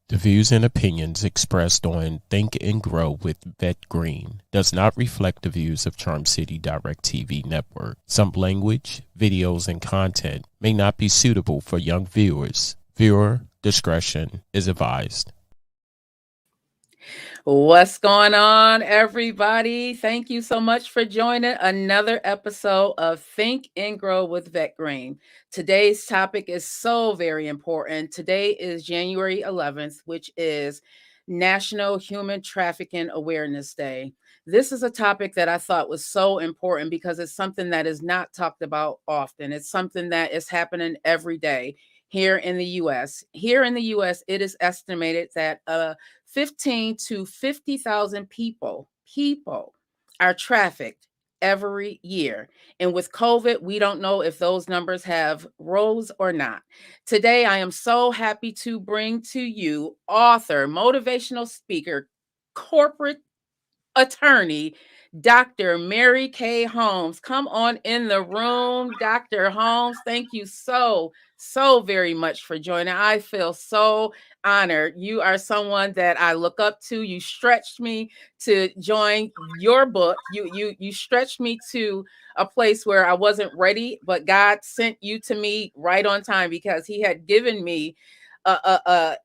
The views and opinions expressed on Think and Grow with Vette Green does not reflect the views of Charm City Direct TV Network. Some language, videos, and content may not be suitable for young viewers. Viewer discretion is advised. What's going on, everybody? Thank you so much for joining another episode of Think and Grow with Vette Green. Today's topic is so very important. Today is January 11th, which is National Human Trafficking Awareness Day. This is a topic that I thought was so important because it's something that is not talked about often. It's something that is happening every day here in the U.S. Here in the U.S., it is estimated that 15 to 50,000 people are trafficked every year. And with COVID, we don't know if those numbers have rose or not. Today, I am so happy to bring to you author, motivational speaker, corporate attorney, Dr. Mary Kaye Holmes. Come on in the room, Dr. Holmes. Thank you so very much for joining. I feel so honored. You are someone that I look up to. You stretched me to join your book. You stretched me to a place where I wasn't ready, but God sent you to me right on time because he had given me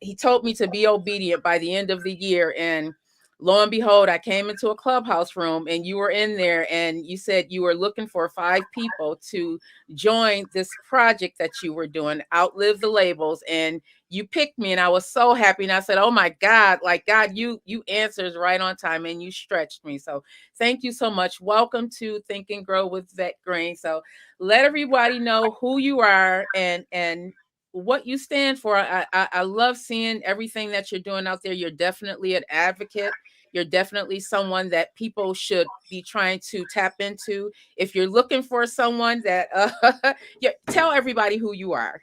he told me to be obedient by the end of the year. And lo and behold, I came into a clubhouse room and you were in there and you said you were looking for 5 people to join this project that you were doing, Outlive the Labels. And you picked me and I was so happy. And I said, oh my God, like God, you answers right on time and you stretched me. So thank you so much. Welcome to Think and Grow with Vette Green. So let everybody know who you are and what you stand for. I love seeing everything that you're doing out there. You're definitely an advocate. You're definitely someone that people should be trying to tap into. If you're looking for someone that, tell everybody who you are.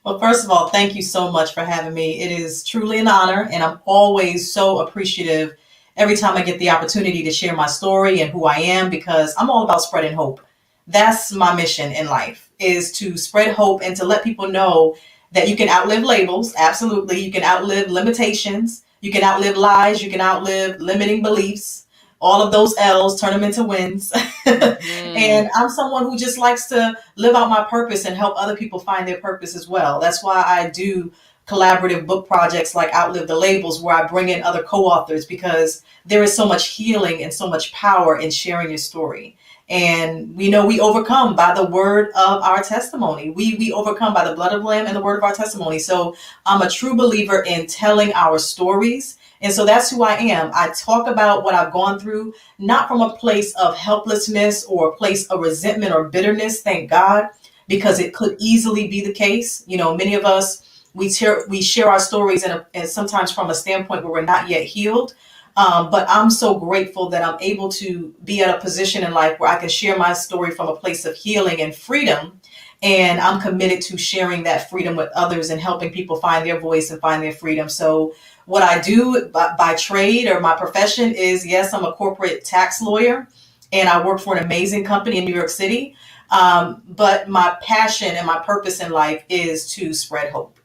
Well, first of all, thank you so much for having me. It is truly an honor, and I'm always so appreciative every time I get the opportunity to share my story and who I am, because I'm all about spreading hope. That's my mission in life, is to spread hope and to let people know that you can outlive labels. Absolutely. You can outlive limitations. You can outlive lies. You can outlive limiting beliefs. All of those L's, turn them into wins. And I'm someone who just likes to live out my purpose and help other people find their purpose as well. That's why I do collaborative book projects like Outlive the Labels, where I bring in other co-authors, because there is so much healing and so much power in sharing your story. And we know we overcome by the word of our testimony. We overcome by the blood of the Lamb and the word of our testimony. So I'm a true believer in telling our stories. And so that's who I am. I talk about what I've gone through, not from a place of helplessness or a place of resentment or bitterness, thank God, because it could easily be the case. You know, many of us, we share our stories and sometimes from a standpoint where we're not yet healed. But I'm so grateful that I'm able to be at a position in life where I can share my story from a place of healing and freedom. And I'm committed to sharing that freedom with others and helping people find their voice and find their freedom. So what I do by trade or my profession is, yes, I'm a corporate tax lawyer and I work for an amazing company in New York City. But my passion and my purpose in life is to spread hope.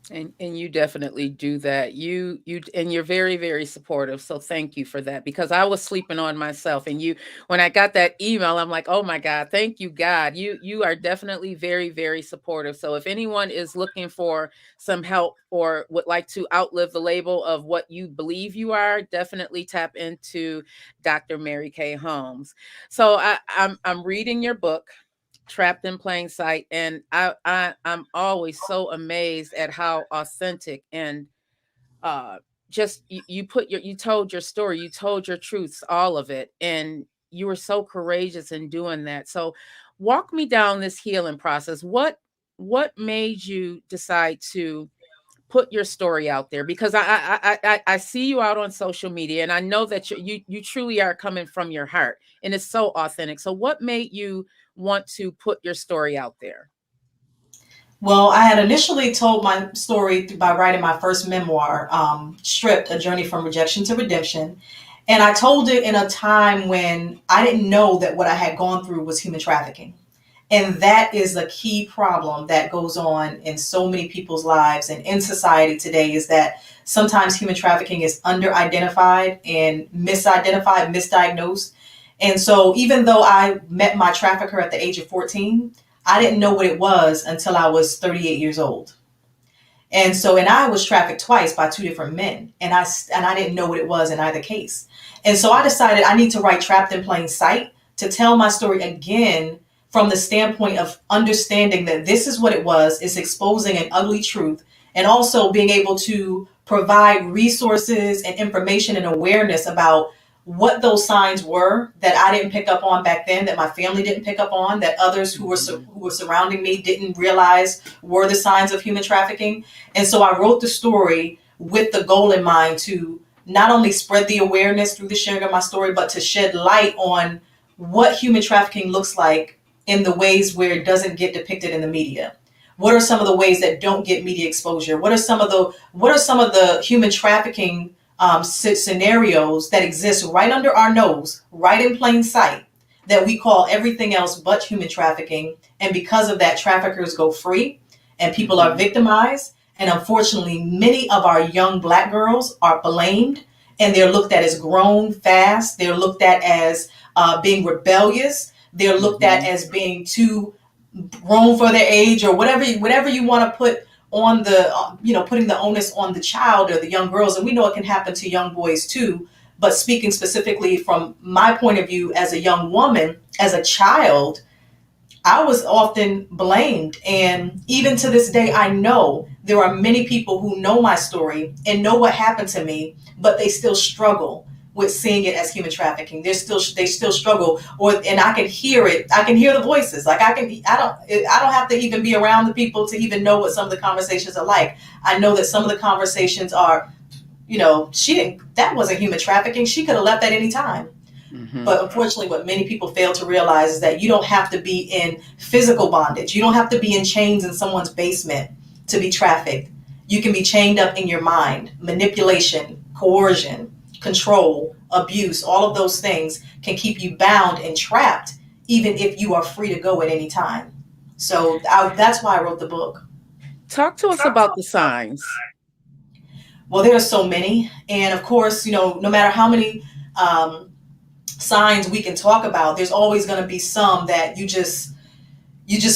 And you definitely do that. And you're very, very supportive. So thank you for that, because I was sleeping on myself. And when I got that email, I'm like, oh my God, thank you, God. You are definitely very, very supportive. So if anyone is looking for some help or would like to outlive the label of what you believe you are, definitely tap into Dr. Mary Kay Holmes. So I'm reading your book, Trapped in Plain Sight, and I'm always so amazed at how authentic and just you told your story, you told your truths, all of it, and you were so courageous in doing that. So walk me down this healing process. What made you decide to put your story out there? Because I see you out on social media, and I know that you truly are coming from your heart, and it's so authentic. So what made you want to put your story out there? Well, I had initially told my story by writing my first memoir, Stripped, A Journey from Rejection to Redemption. And I told it in a time when I didn't know that what I had gone through was human trafficking. And that is a key problem that goes on in so many people's lives and in society today, is that sometimes human trafficking is under-identified and misidentified, misdiagnosed. And so even though I met my trafficker at the age of 14, I didn't know what it was until I was 38 years old. And I was trafficked twice by two different men, and I didn't know what it was in either case. And so I decided I need to write Trapped in Plain Sight to tell my story again from the standpoint of understanding that this is what it was. It's exposing an ugly truth, and also being able to provide resources and information and awareness about what those signs were that I didn't pick up on back then, that my family didn't pick up on, that others who were surrounding me didn't realize were the signs of human trafficking. And so I wrote the story with the goal in mind to not only spread the awareness through the sharing of my story, but to shed light on what human trafficking looks like in the ways where it doesn't get depicted in the media. What are some of the ways that don't get media exposure? What are some of the human trafficking scenarios that exist right under our nose, right in plain sight, that we call everything else but human trafficking? And because of that, traffickers go free and people are victimized. And unfortunately, many of our young Black girls are blamed, and they're looked at as grown fast. They're looked at as being rebellious. They're looked at as being too grown for their age, or whatever you want to put on the, putting the onus on the child or the young girls. And we know it can happen to young boys too. But speaking specifically from my point of view as a young woman, as a child, I was often blamed. And even to this day, I know there are many people who know my story and know what happened to me, but they still struggle with seeing it as human trafficking. They still struggle, and I can hear it. I can hear the voices. Like I don't have to even be around the people to even know what some of the conversations are like. I know that some of the conversations are, that wasn't human trafficking. She could have left at any time. Mm-hmm. But unfortunately, what many people fail to realize is that you don't have to be in physical bondage. You don't have to be in chains in someone's basement to be trafficked. You can be chained up in your mind. Manipulation, coercion, control, abuse, all of those things can keep you bound and trapped, even if you are free to go at any time. So that's why I wrote the book. Talk to us about the signs. Well, there are so many. And of course, no matter how many signs we can talk about, there's always going to be some that you just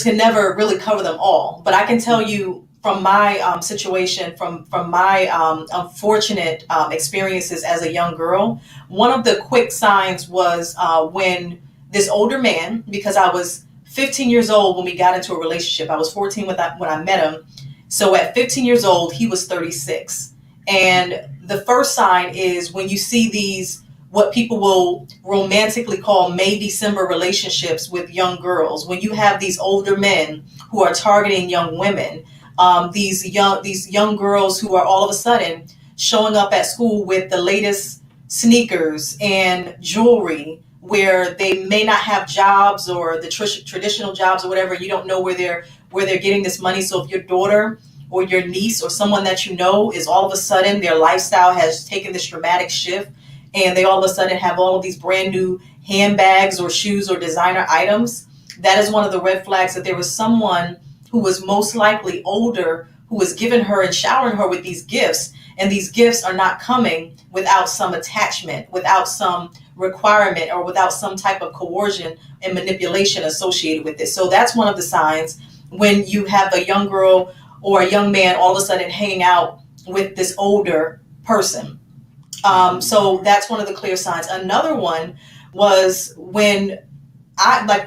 can never really cover them all. But I can tell you from my situation, from my unfortunate experiences as a young girl, one of the quick signs was when this older man, because I was 15 years old when we got into a relationship. I was 14 when I met him. So at 15 years old, he was 36. And the first sign is when you see these, what people will romantically call May-December relationships with young girls. When you have these older men who are targeting young women, these young girls who are all of a sudden showing up at school with the latest sneakers and jewelry, where they may not have jobs or the traditional jobs or whatever. You don't know where they're getting this money. So if your daughter or your niece or someone that you know is all of a sudden their lifestyle has taken this dramatic shift, and they all of a sudden have all of these brand new handbags or shoes or designer items, that is one of the red flags, that there was someone who was most likely older who was giving her and showering her with these gifts. And these gifts are not coming without some attachment, without some requirement, or without some type of coercion and manipulation associated with it. So that's one of the signs, when you have a young girl or a young man all of a sudden hanging out with this older person. So that's one of the clear signs. Another one was when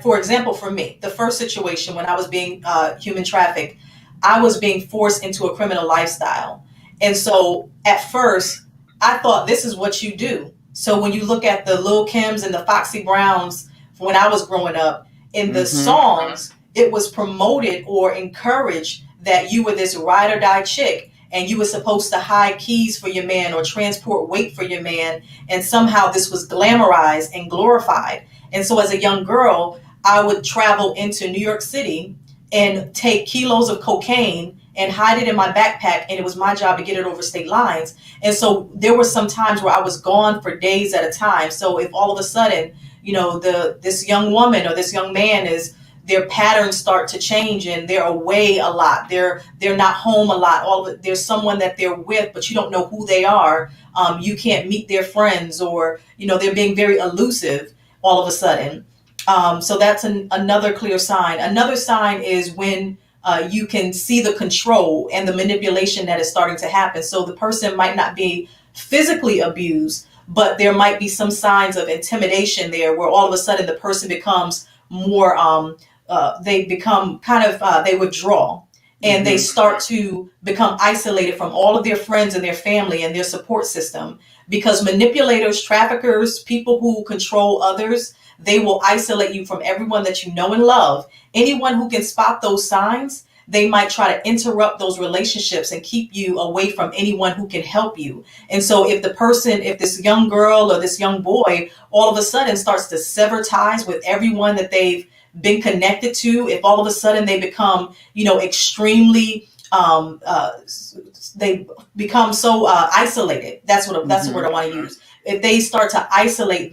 for example, for me, the first situation when I was being human trafficked, I was being forced into a criminal lifestyle. And so at first, I thought this is what you do. So when you look at the Lil' Kims and the Foxy Browns, when I was growing up, in the songs, it was promoted or encouraged that you were this ride or die chick, and you were supposed to hide keys for your man or transport weight for your man. And somehow this was glamorized and glorified. And so as a young girl, I would travel into New York City and take kilos of cocaine and hide it in my backpack. And it was my job to get it over state lines. And so there were some times where I was gone for days at a time. So if all of a sudden, this young woman or this young man their patterns start to change and they're away a lot, they're not home a lot, there's someone that they're with, but you don't know who they are. You can't meet their friends, or, they're being very elusive all of a sudden. So that's another clear sign. Another sign is when you can see the control and the manipulation that is starting to happen. So the person might not be physically abused, but there might be some signs of intimidation there, where all of a sudden the person becomes more, they become they withdraw, and they start to become isolated from all of their friends and their family and their support system. Because manipulators, traffickers, people who control others, they will isolate you from everyone that you know and love. Anyone who can spot those signs, they might try to interrupt those relationships and keep you away from anyone who can help you. And so if this young girl or this young boy all of a sudden starts to sever ties with everyone that they've been connected to, if all of a sudden they become, extremely, they become so isolated. That's the word I want to use. If they start to isolate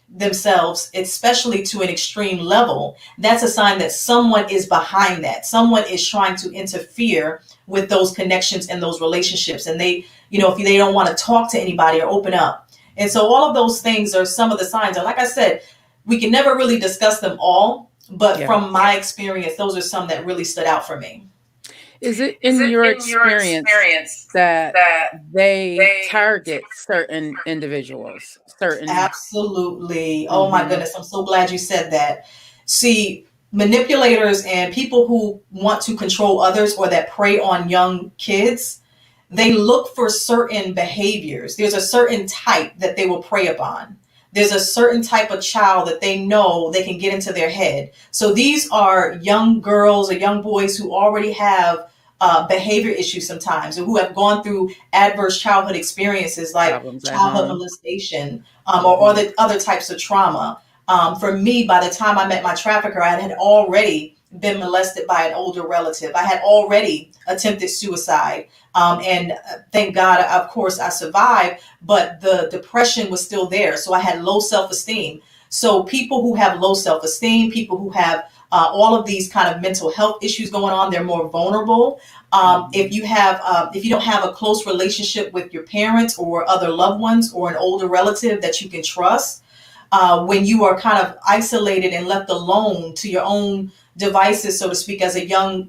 themselves, especially to an extreme level, that's a sign that someone is behind that. Someone is trying to interfere with those connections and those relationships. And they, if they don't want to talk to anybody or open up. And so all of those things are some of the signs. And like I said, we can never really discuss them all, but from my experience, those are some that really stood out for me. Is it in your experience that they target certain individuals? Absolutely. Oh my goodness. I'm so glad you said that. See, manipulators and people who want to control others or that prey on young kids, they look for certain behaviors. There's a certain type that they will prey upon. There's a certain type of child that they know they can get into their head. So these are young girls or young boys who already have behavior issues sometimes, or who have gone through adverse childhood experiences like childhood molestation or other types of trauma. For me, by the time I met my trafficker, I had already been molested by an older relative. I had already attempted suicide. And thank God, of course, I survived, but the depression was still there. So I had low self-esteem. So people who have low self-esteem, people who have all of these kind of mental health issues going on, they're more vulnerable. If you don't have a close relationship with your parents or other loved ones or an older relative that you can trust, when you are kind of isolated and left alone to your own devices, so to speak, as a young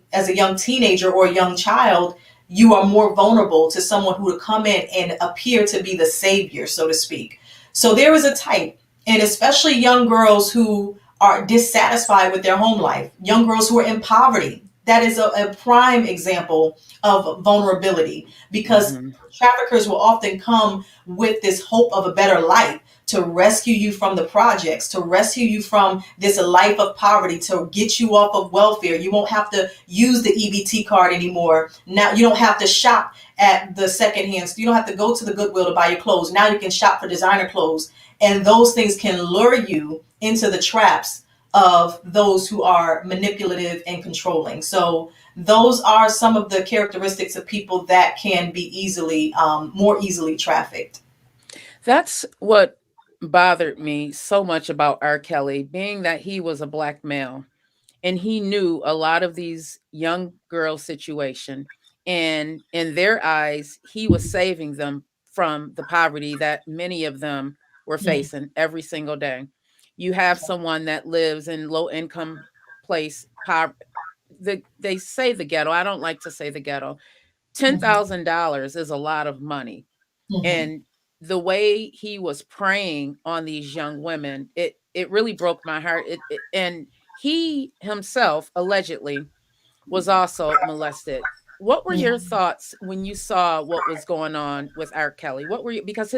teenager or a young child, you are more vulnerable to someone who would come in and appear to be the savior, so to speak. So there is a type, and especially young girls who are dissatisfied with their home life, young girls who are in poverty. That is a prime example of vulnerability, because traffickers will often come with this hope of a better life to rescue you from the projects, to rescue you from this life of poverty, to get you off of welfare. You won't have to use the EBT card anymore. Now you don't have to shop at the secondhand. You don't have to go to the Goodwill to buy your clothes. Now you can shop for designer clothes. And those things can lure you into the traps of those who are manipulative and controlling. So those are some of the characteristics of people that can be more easily trafficked. That's what bothered me so much about R. Kelly, being that he was a Black male and he knew a lot of these young girls' situation. And in their eyes, he was saving them from the poverty that many of them were facing every single day. You have someone that lives in low income place, they say the ghetto. I don't like to say the ghetto. $10,000 is a lot of money. And the way he was preying on these young women, it really broke my heart. And he himself allegedly was also molested. What were your thoughts when you saw what was going on with R. Kelly? What were you, because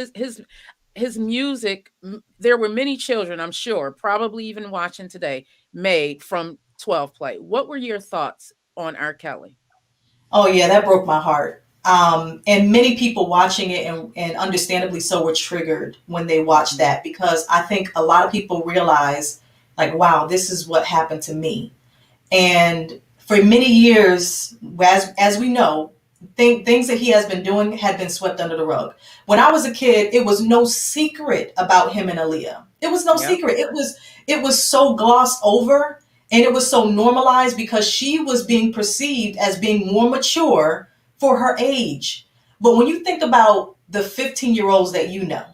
his music, there were many children, I'm sure, probably even watching today, made from 12 play. What were your thoughts on R. Kelly? Oh yeah, that broke my heart. And many people watching it, and understandably so, were triggered when they watched that, because I think a lot of people realize, like, wow, this is what happened to me. And for many years, as we know, things that he has been doing had been swept under the rug. When I was a kid, it was no secret about him and Aaliyah. It was no secret. It was so glossed over, and it was so normalized because she was being perceived as being more mature for her age. But when you think about the 15-year-olds that you know,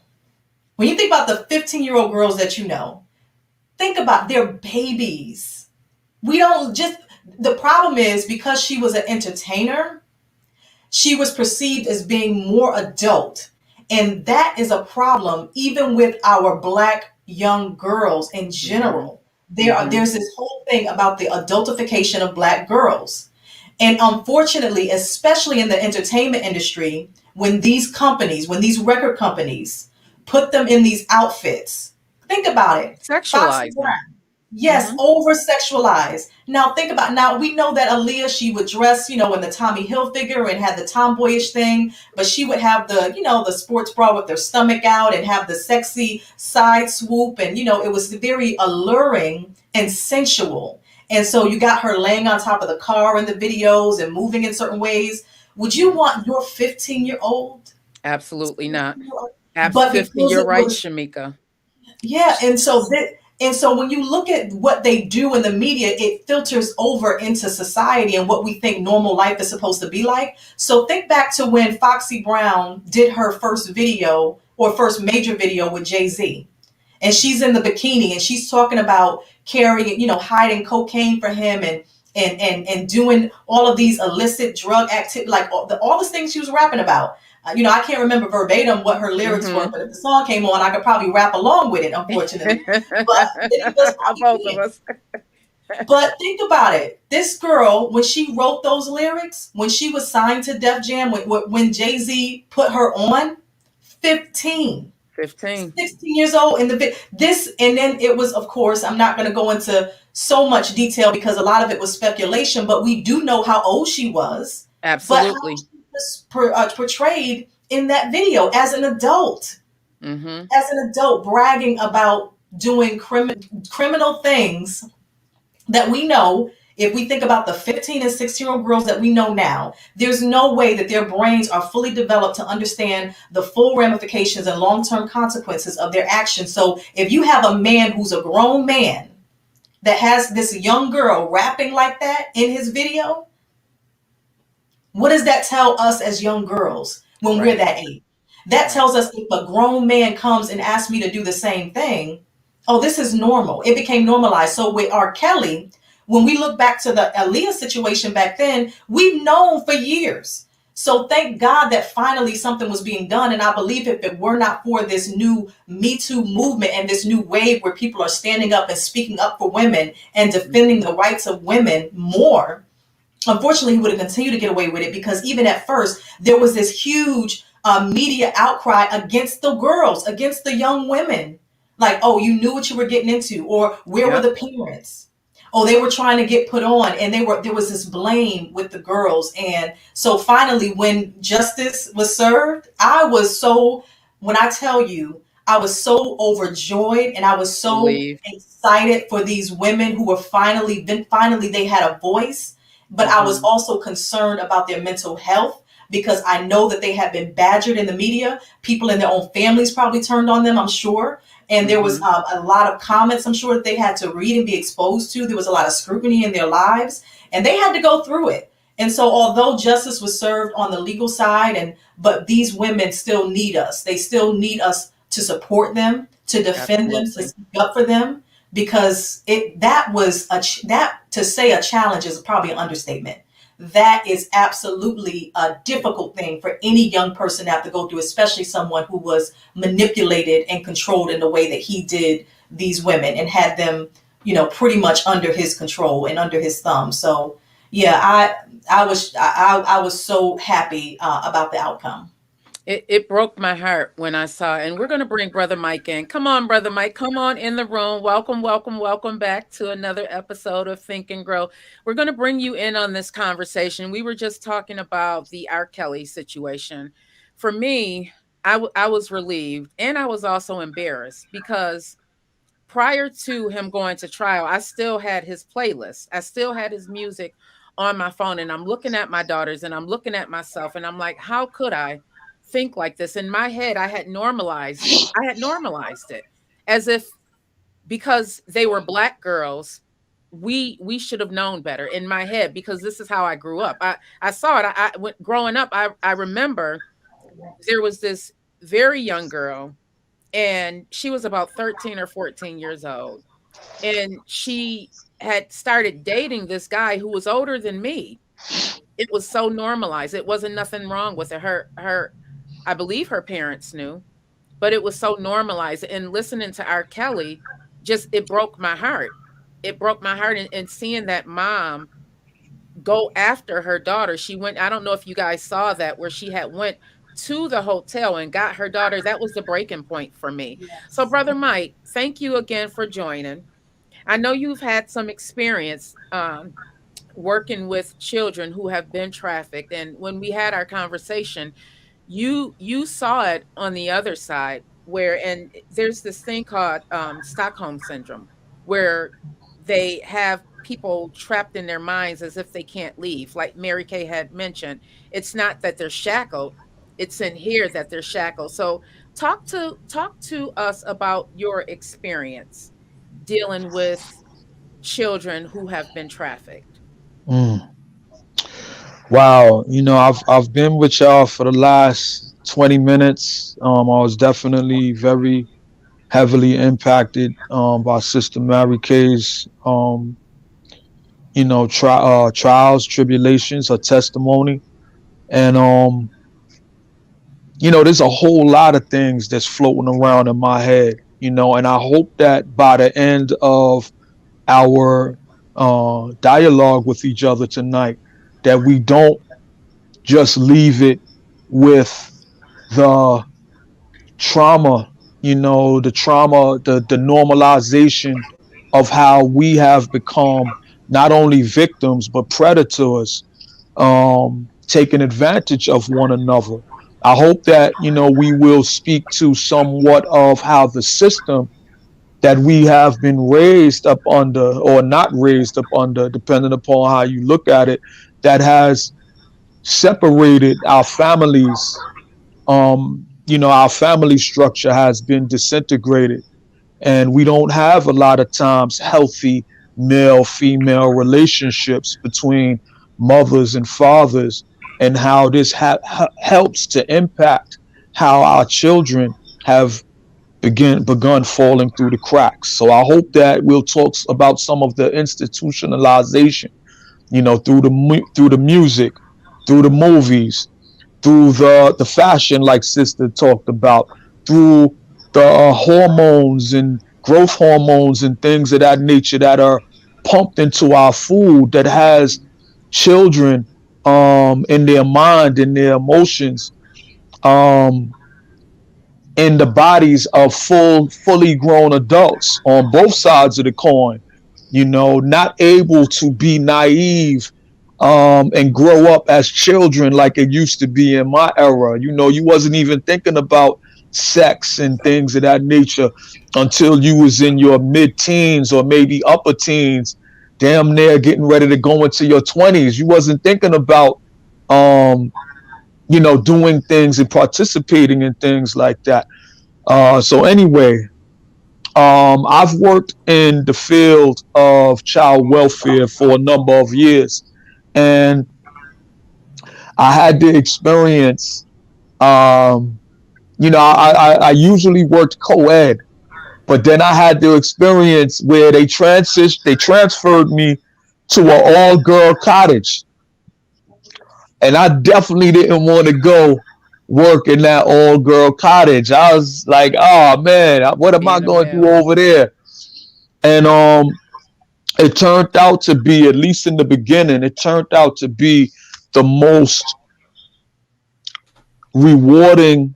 when you think about the 15-year-old girls that you know, think about their babies. The problem is, because she was an entertainer, she was perceived as being more adult. And that is a problem even with our Black young girls in general. There's this whole thing about the adultification of Black girls. And unfortunately, especially in the entertainment industry, when these record companies put them in these outfits, think about it. Sexualized. Yes, over sexualized. Now we know that Aaliyah, she would dress, in the Tommy Hilfiger and had the tomboyish thing, but she would have the sports bra with her stomach out and have the sexy side swoop. And, it was very alluring and sensual. And so you got her laying on top of the car in the videos and moving in certain ways. Would you want your 15-year-old? Absolutely not. But 15, you're right, Shamika. Yeah. And so when you look at what they do in the media, it filters over into society and what we think normal life is supposed to be like. So think back to when Foxy Brown did her first video, or first major video, with Jay-Z. And she's in the bikini and she's talking about carrying, hiding cocaine for him and doing all of these illicit drug activity, like all the things she was rapping about. I can't remember verbatim what her lyrics were, but if the song came on, I could probably rap along with it, unfortunately. But both of us. But think about it. This girl, when she wrote those lyrics, when she was signed to Def Jam, when Jay-Z put her on, 16 years old in this. And then it was, of course, I'm not going to go into so much detail because a lot of it was speculation, but we do know how old she was. Absolutely. But how she was portrayed in that video as an adult, bragging about doing criminal things that we know. If we think about the 15 and 16-year-old girls that we know now, there's no way that their brains are fully developed to understand the full ramifications and long-term consequences of their actions. So if you have a man who's a grown man that has this young girl rapping like that in his video, what does that tell us as young girls when we're that age? That tells us, if a grown man comes and asks me to do the same thing, oh, this is normal. It became normalized. So with R. Kelly, when we look back to the Aaliyah situation back then, we've known for years. So thank God that finally something was being done. And I believe if it were not for this new Me Too movement and this new wave where people are standing up and speaking up for women and defending the rights of women more, unfortunately, he would have continued to get away with it, because even at first there was this huge media outcry against the girls, against the young women. Like, oh, you knew what you were getting into, or where were Yep. the parents? Oh, they were trying to get put on, and there was this blame with the girls. And so finally, when justice was served, when I tell you, I was so overjoyed, and I was so Believe. excited for these women who were finally they had a voice. But I was Mhm. also concerned about their mental health, because I know that they had been badgered in the media. People in their own families probably turned on them, I'm sure. And there was Mhm. a lot of comments, I'm sure, that they had to read and be exposed to. There was a lot of scrutiny in their lives, and they had to go through it. And so, although justice was served on the legal side, but these women still need us. They still need us to support them, to defend them, to Absolutely. speak up for them, because that to say a challenge is probably an understatement. That is absolutely a difficult thing for any young person to have to go through, especially someone who was manipulated and controlled in the way that he did these women, and had them, pretty much under his control and under his thumb. So yeah, I was so happy about the outcome. It broke my heart when I saw it. And we're going to bring Brother Mike in. Come on, Brother Mike. Come on in the room. Welcome, welcome, welcome back to another episode of Think and Grow. We're going to bring you in on this conversation. We were just talking about the R. Kelly situation. For me, I was relieved, and I was also embarrassed, because prior to him going to trial, I still had his playlist. I still had his music on my phone, and I'm looking at my daughters, and I'm looking at myself, and I'm like, how could I think like this? In my head, I had normalized it, as if, because they were black girls, we should have known better, in my head, because this is how I grew up. I saw it. Growing up, I remember there was this very young girl, and she was about 13 or 14 years old, and she had started dating this guy who was older than me. It was so normalized. It wasn't nothing wrong with it. Her I believe her parents knew, but it was so normalized. And listening to R. Kelly, just, it broke my heart. It broke my heart, and seeing that mom go after her daughter. She went, I don't know if you guys saw that, where she had went to the hotel and got her daughter. That was the breaking point for me. So, Yes. Brother Mike, thank you again for joining. I know you've had some experience working with children who have been trafficked, and when we had our conversation, you saw it on the other side, where, and there's this thing called Stockholm syndrome, where they have people trapped in their minds as if they can't leave. Like Mary Kay had mentioned, it's not that they're shackled, it's in here that they're shackled. So talk to us about your experience dealing with children who have been trafficked. Mm. Wow, I've been with y'all for the last 20 minutes. I was definitely very heavily impacted by Sister Mary Kay's trials, tribulations, her testimony. And there's a whole lot of things that's floating around in my head, and I hope that by the end of our dialogue with each other tonight, that we don't just leave it with the trauma, the normalization of how we have become not only victims but predators, taking advantage of one another. I hope that we will speak to somewhat of how the system that we have been raised up under, or not raised up under, depending upon how you look at it, that has separated our families. Our family structure has been disintegrated, and we don't have a lot of times healthy male female relationships between mothers and fathers, and how this helps to impact how our children have begun falling through the cracks. So I hope that we'll talk about some of the institutionalization, through the music, through the movies, through the fashion, like Sister talked about, through the hormones and growth hormones and things of that nature that are pumped into our food, that has children in their mind, in their emotions, um, in the bodies of fully grown adults on both sides of the coin, not able to be naive and grow up as children like it used to be in my era. You wasn't even thinking about sex and things of that nature until you was in your mid-teens or maybe upper teens, damn near getting ready to go into your 20s. You wasn't thinking about um, doing things and participating in things like that. So anyway, I've worked in the field of child welfare for a number of years, and I had the experience. Um, I usually worked co-ed, but then I had the experience where they transferred me to an all-girl cottage, and I definitely didn't want to go work in that all-girl cottage. I was like, oh man, what am I Being a going to do male. over there? And it turned out to be, at least in the beginning, it turned out to be the most rewarding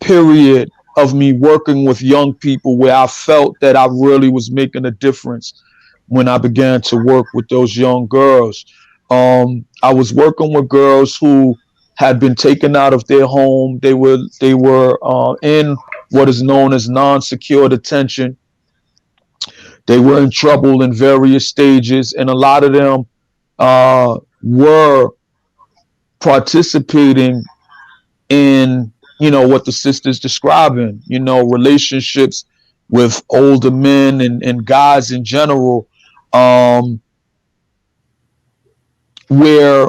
period of me working with young people, where I felt that I really was making a difference when I began to work with those young girls. I was working with girls who had been taken out of their home. They were in what is known as non-secure detention. They were in trouble in various stages, and a lot of them were participating in, what the sisters describing, relationships with older men and guys in general, um, where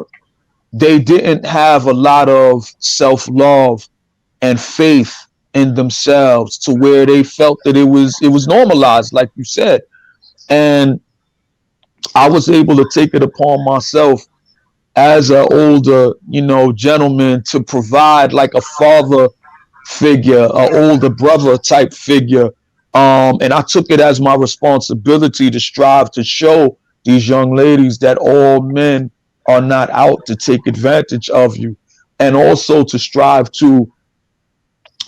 they didn't have a lot of self-love and faith in themselves, to where they felt that it was normalized, like you said. And I was able to take it upon myself as an older, gentleman, to provide like a father figure, an older brother type figure. And I took it as my responsibility to strive to show these young ladies that all men are not out to take advantage of you, and also to strive to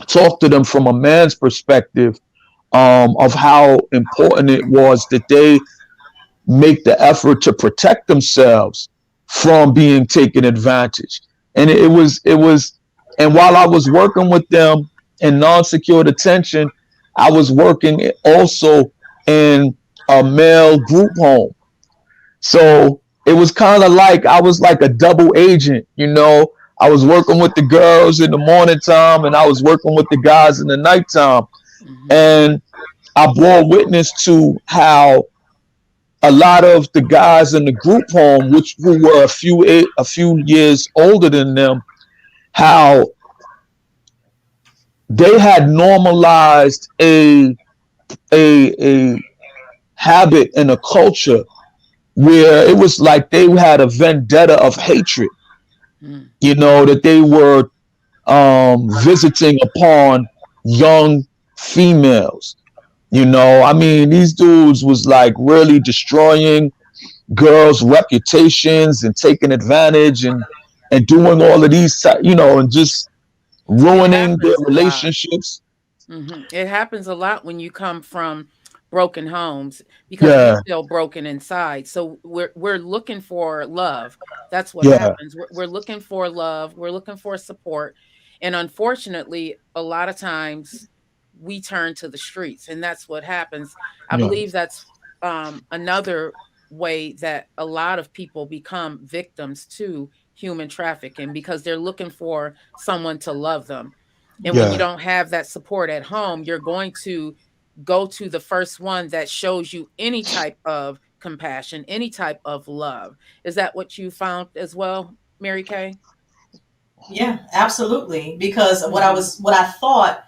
talk to them from a man's perspective, of how important it was that they make the effort to protect themselves from being taken advantage. And and while I was working with them in non-secure detention, I was working also in a male group home. So it was kind of like I was like a double agent. I was working with the girls in the morning time, and I was working with the guys in the nighttime. Mm-hmm. And I bore witness to how a lot of the guys in the group home, who were a few years older than them, how they had normalized a habit and a culture where it was like they had a vendetta of hatred, Mm. that they were visiting upon young females. I mean, these dudes was like really destroying girls' reputations and taking advantage, and doing all of these, and just It ruining their happens a lot. relationships. It happens a lot when you come from broken homes, because we Yeah, feel broken inside. So we're looking for love. That's what yeah, happens. We're looking for love. We're looking for support. And unfortunately, a lot of times we turn to the streets, and that's what happens. I yeah, believe that's another way that a lot of people become victims to human trafficking, because they're looking for someone to love them. And when you yeah. don't have that support at home, you're going to go to the first one that shows you any type of compassion, any type of love. Is that what you found as well, Mary Kay? Yeah, absolutely. Because Mm-hmm. what I thought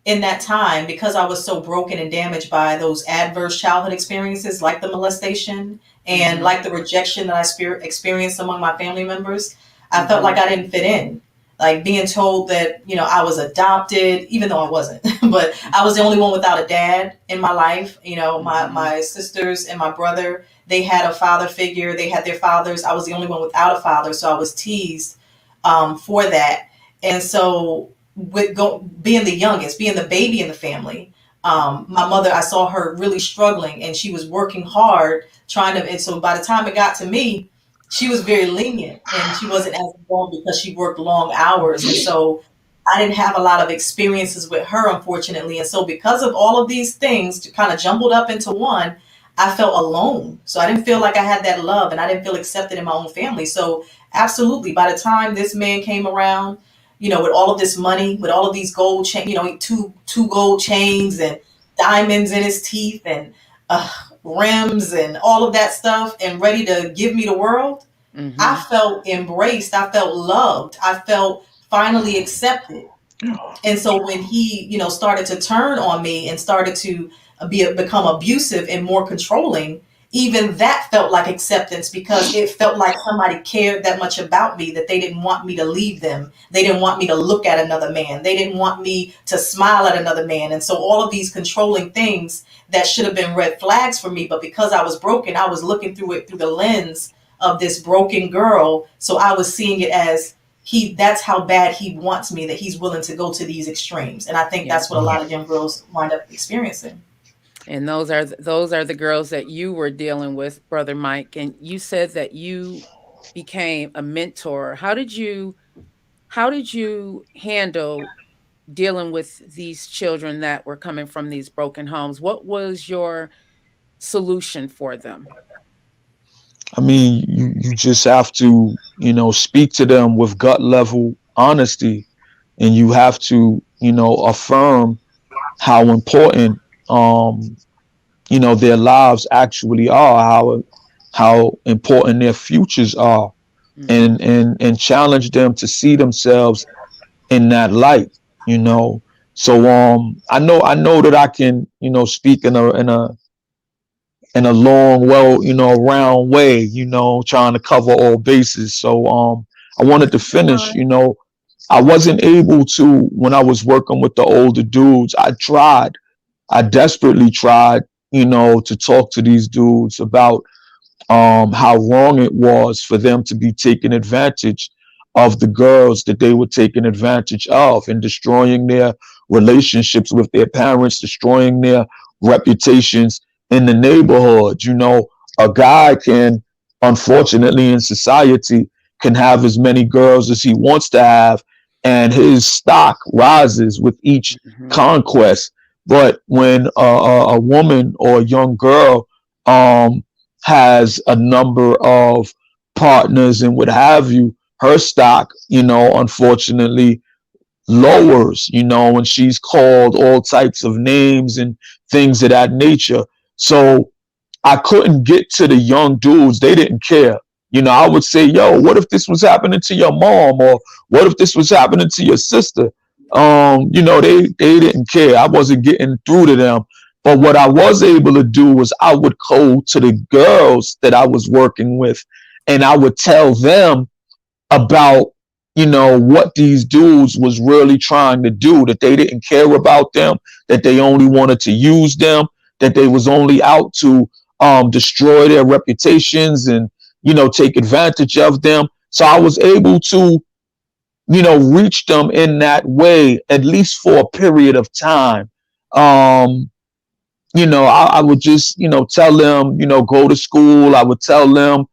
in that time, because I was so broken and damaged by those adverse childhood experiences, like the molestation and Mm-hmm. like the rejection that I experienced among my family members, I felt like Mm-hmm. I didn't fit in. Like being told that, I was adopted, even though I wasn't, but I was the only one without a dad in my life. Mm-hmm. My sisters and my brother, they had a father figure, they had their fathers. I was the only one without a father. So I was teased for that. And so being the youngest, being the baby in the family. My mother, I saw her really struggling, and she was working hard trying to. And so by the time it got to me, she was very lenient, and she wasn't as involved because she worked long hours, and so I didn't have a lot of experiences with her, unfortunately. And so because of all of these things kind of jumbled up into one, I felt alone. So I didn't feel like I had that love, and I didn't feel accepted in my own family. So absolutely, by the time this man came around, with all of this money, with all of these gold chain, two gold chains and diamonds in his teeth and rims and all of that stuff, and ready to give me the world, I felt embraced. I felt loved. I felt finally accepted. And so when he, started to turn on me and started to become abusive and more controlling, even that felt like acceptance, because it felt like somebody cared that much about me that they didn't want me to leave them. They didn't want me to look at another man. They didn't want me to smile at another man. And so all of these controlling things that should have been red flags for me, but because I was broken, I was looking through it through the lens of this broken girl. So I was seeing it as that's how bad he wants me, that he's willing to go to these extremes. And I think that's what a lot of young girls wind up experiencing. And those are the girls that you were dealing with, Brother Mike. And you said that you became a mentor. How did you handle dealing with these children that were coming from these broken homes? What was your solution for them? I mean, you just have to, speak to them with gut level honesty, and you have to, affirm how important, their lives actually are, how important their futures are, and challenge them to see themselves in that light, So I know that I can, speak in a long, round way, trying to cover all bases. So I wanted to finish, I wasn't able to, when I was working with the older dudes. I desperately tried, to talk to these dudes about how wrong it was for them to be taking advantage of the girls that they were taking advantage of, and destroying their relationships with their parents, destroying their reputations in the neighborhood. A guy can, unfortunately, in society, can have as many girls as he wants to have, and his stock rises with each conquest. But when a woman or a young girl has a number of partners and what have you, her stock, unfortunately lowers, and she's called all types of names and things of that nature. So I couldn't get to the young dudes. They didn't care. I would say, yo, what if this was happening to your mom? Or what if this was happening to your sister? They didn't care. I wasn't getting through to them. But what I was able to do was I would go to the girls that I was working with, and I would tell them about, what these dudes was really trying to do, that they didn't care about them, that they only wanted to use them, that they was only out to destroy their reputations and, take advantage of them. So I was able to, reach them in that way, at least for a period of time. I would just, tell them, go to school. I would tell them,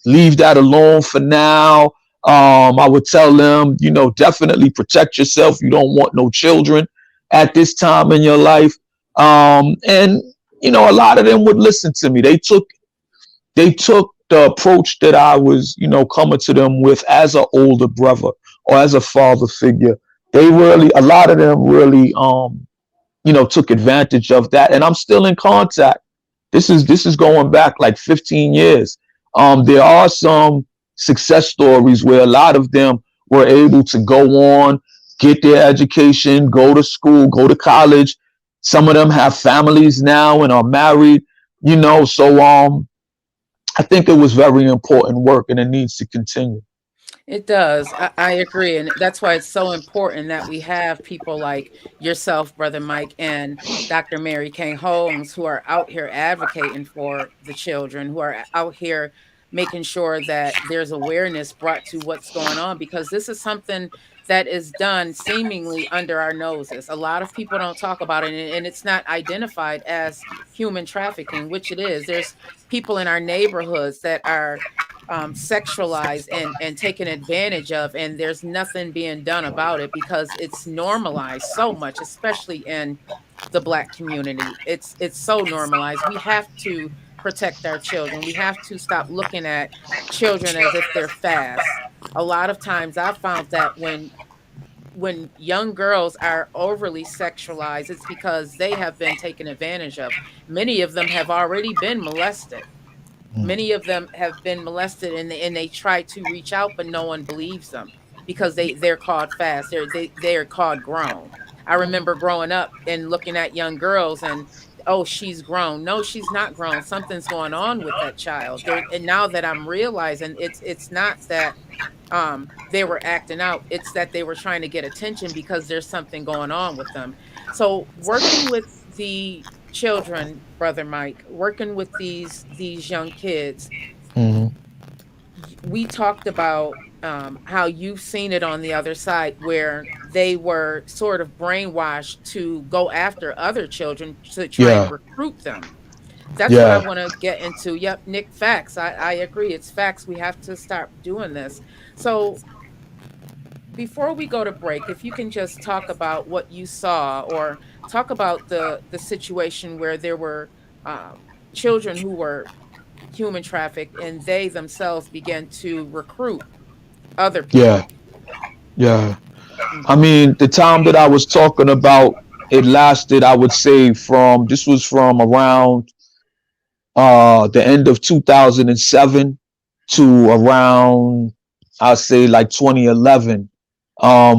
leave that alone for now. I would tell them, definitely protect yourself. You don't want no children at this time in your life. And, a lot of them would listen to me. They took the approach that I was, coming to them with as an older brother or as a father figure. A lot of them really, took advantage of that. And I'm still in contact. This is going back like 15 years. There are some success stories where a lot of them were able to go on, get their education, go to school, go to college. Some of them have families now and are married, so I think it was very important work, and it needs to continue. It does. I agree. And that's why it's so important that we have people like yourself, Brother Mike, and Dr. Mary Kay Holmes, who are out here advocating for the children, who are out here making sure that there's awareness brought to what's going on, because this is something that is done seemingly under our noses. A lot of people don't talk about it, and it's not identified as human trafficking, which it is. There's people in our neighborhoods that are sexualized and taken advantage of, and there's nothing being done about it because it's normalized so much, especially in the Black community. It's so normalized. We have to protect our children. We have to stop looking at children as if they're fast. A lot of times I found that when young girls are overly sexualized, it's because they have been taken advantage of. Many of them have already been molested. Many of them have been molested, and they try to reach out, but no one believes them because they're called fast. They're called grown. I remember growing up and looking at young girls and, oh, she's grown. No, she's not grown. Something's going on with that child. And now that I'm realizing it's not that they were acting out, it's that they were trying to get attention because there's something going on with them. So working with the children, Brother Mike, working with these young kids, we talked about how you've seen it on the other side, where they were sort of brainwashed to go after other children to try and recruit them. That's what I want to get into. Yep, Nick, facts. I agree. It's facts. We have to start doing this. So before we go to break, if you can just talk about what you saw, or talk about the situation where there were children who were human trafficked and they themselves began to recruit other people. Yeah. I mean, the time that I was talking about, it lasted, I would say, this was from around the end of 2007 to around, I'll say, like 2011,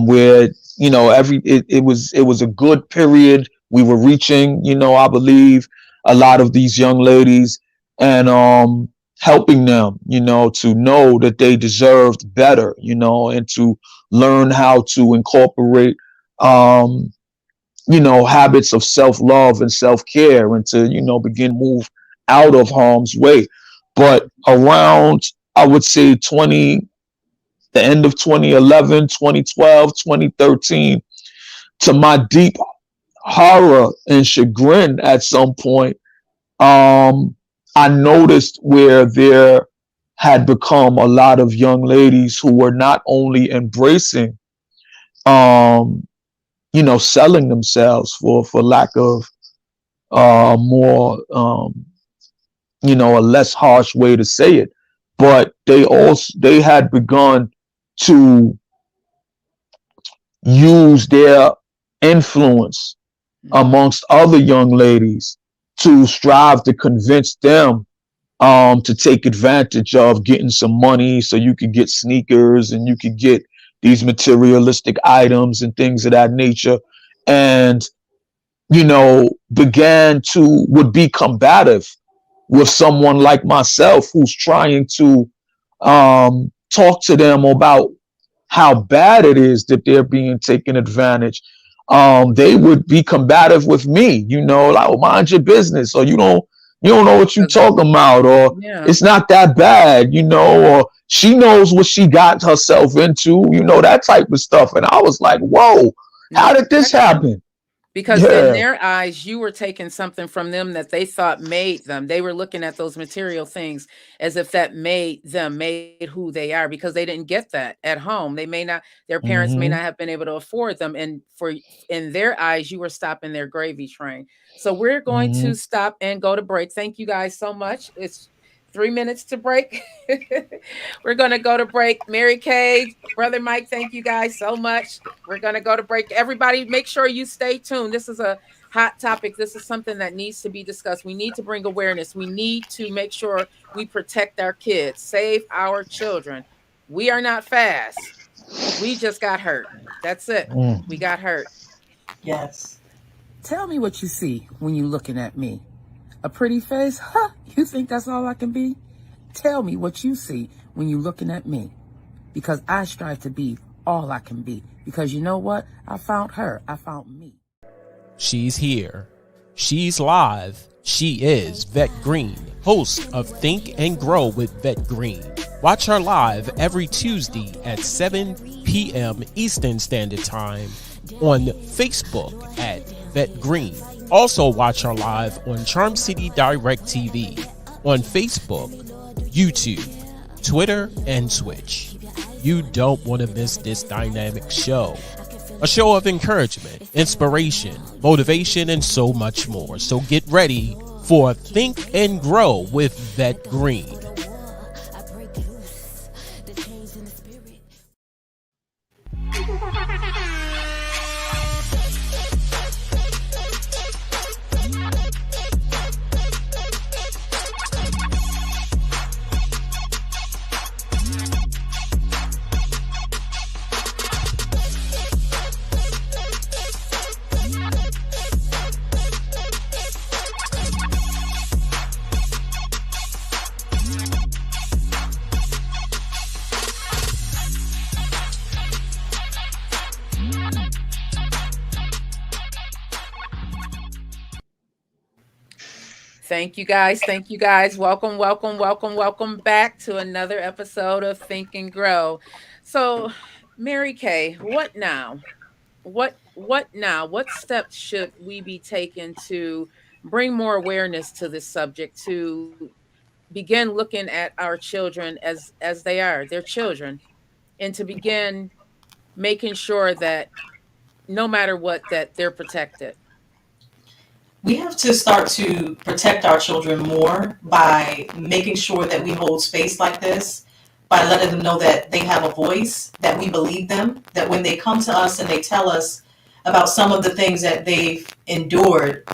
where, you know, it was a good period. We were reaching, you know, I believe, a lot of these young ladies, and helping them, you know, to know that they deserved better, you know, and to learn how to incorporate you know, habits of self-love and self-care, and to, you know, begin to move out of harm's way. But around, I would say, the end of 2011, 2012, 2013, to my deep horror and chagrin, at some point, I noticed where there had become a lot of young ladies who were not only embracing, you know, selling themselves, for lack of more, you know, a less harsh way to say it, but they had begun to use their influence amongst other young ladies to strive to convince them to take advantage of getting some money so you could get sneakers and you could get these materialistic items and things of that nature. And, you know, would be combative with someone like myself who's trying to talk to them about how bad it is that they're being taken advantage. They would be combative with me, you know, like, oh, mind your business, or you don't know what you're talking about, or it's not that bad, you know, or she knows what she got herself into, you know, that type of stuff. And I was like, whoa, how did this happen? Because in their eyes, you were taking something from them that they thought made them. They were looking at those material things as if that made who they are, because they didn't get that at home. Their parents may not have been able to afford them. And in their eyes, you were stopping their gravy train. So we're going to stop and go to break. Thank you guys so much. It's 3 minutes to break. We're going to go to break. Mary Kaye, Brother Mike, thank you guys so much. We're going to go to break. Everybody, make sure you stay tuned. This is a hot topic. This is something that needs to be discussed. We need to bring awareness. We need to make sure we protect our kids, save our children. We are not fast. We just got hurt. That's it. We got hurt. Yes. Tell me what you see when you're looking at me. A pretty face? Huh? You think that's all I can be? Tell me what you see when you're looking at me. Because I strive to be all I can be. Because you know what? I found her. I found me. She's here. She's live. She is Vette Green, host of Think and Grow with Vette Green. Watch her live every Tuesday at 7 p.m. p.m. Eastern Standard Time on Facebook at Vette Green. Also watch her live on Charm City Direct TV on Facebook, YouTube, Twitter, and Twitch. You don't want to miss this dynamic show. A show of encouragement, inspiration, motivation, and so much more. So get ready for Think and Grow with Vette Green. Thank you guys. Thank you guys. Welcome, welcome, welcome, welcome back to another episode of Think and Grow. So, Mary Kaye, what now? What now? What steps should we be taking to bring more awareness to this subject, to begin looking at our children as they are, they're children, and to begin making sure that no matter what, that they're protected? We have to start to protect our children more by making sure that we hold space like this, by letting them know that they have a voice, that we believe them, that when they come to us and they tell us about some of the things that they've endured,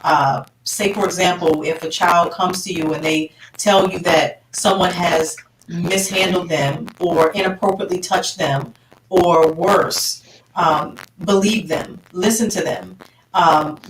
say, for example, if a child comes to you and they tell you that someone has mishandled them or inappropriately touched them or worse, believe them, listen to them.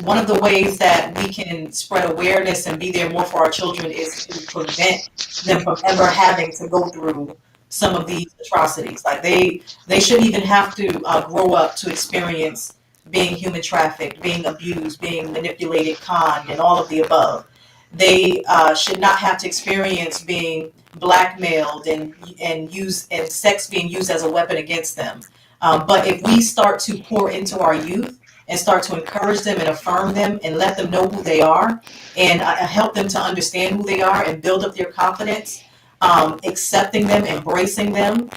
One of the ways that we can spread awareness and be there more for our children is to prevent them from ever having to go through some of these atrocities. Like they shouldn't even have to grow up to experience being human trafficked, being abused, being manipulated, conned, and all of the above. They should not have to experience being blackmailed and sex being used as a weapon against them. But if we start to pour into our youth and start to encourage them and affirm them and let them know who they are and help them to understand who they are and build up their confidence, accepting them, embracing them.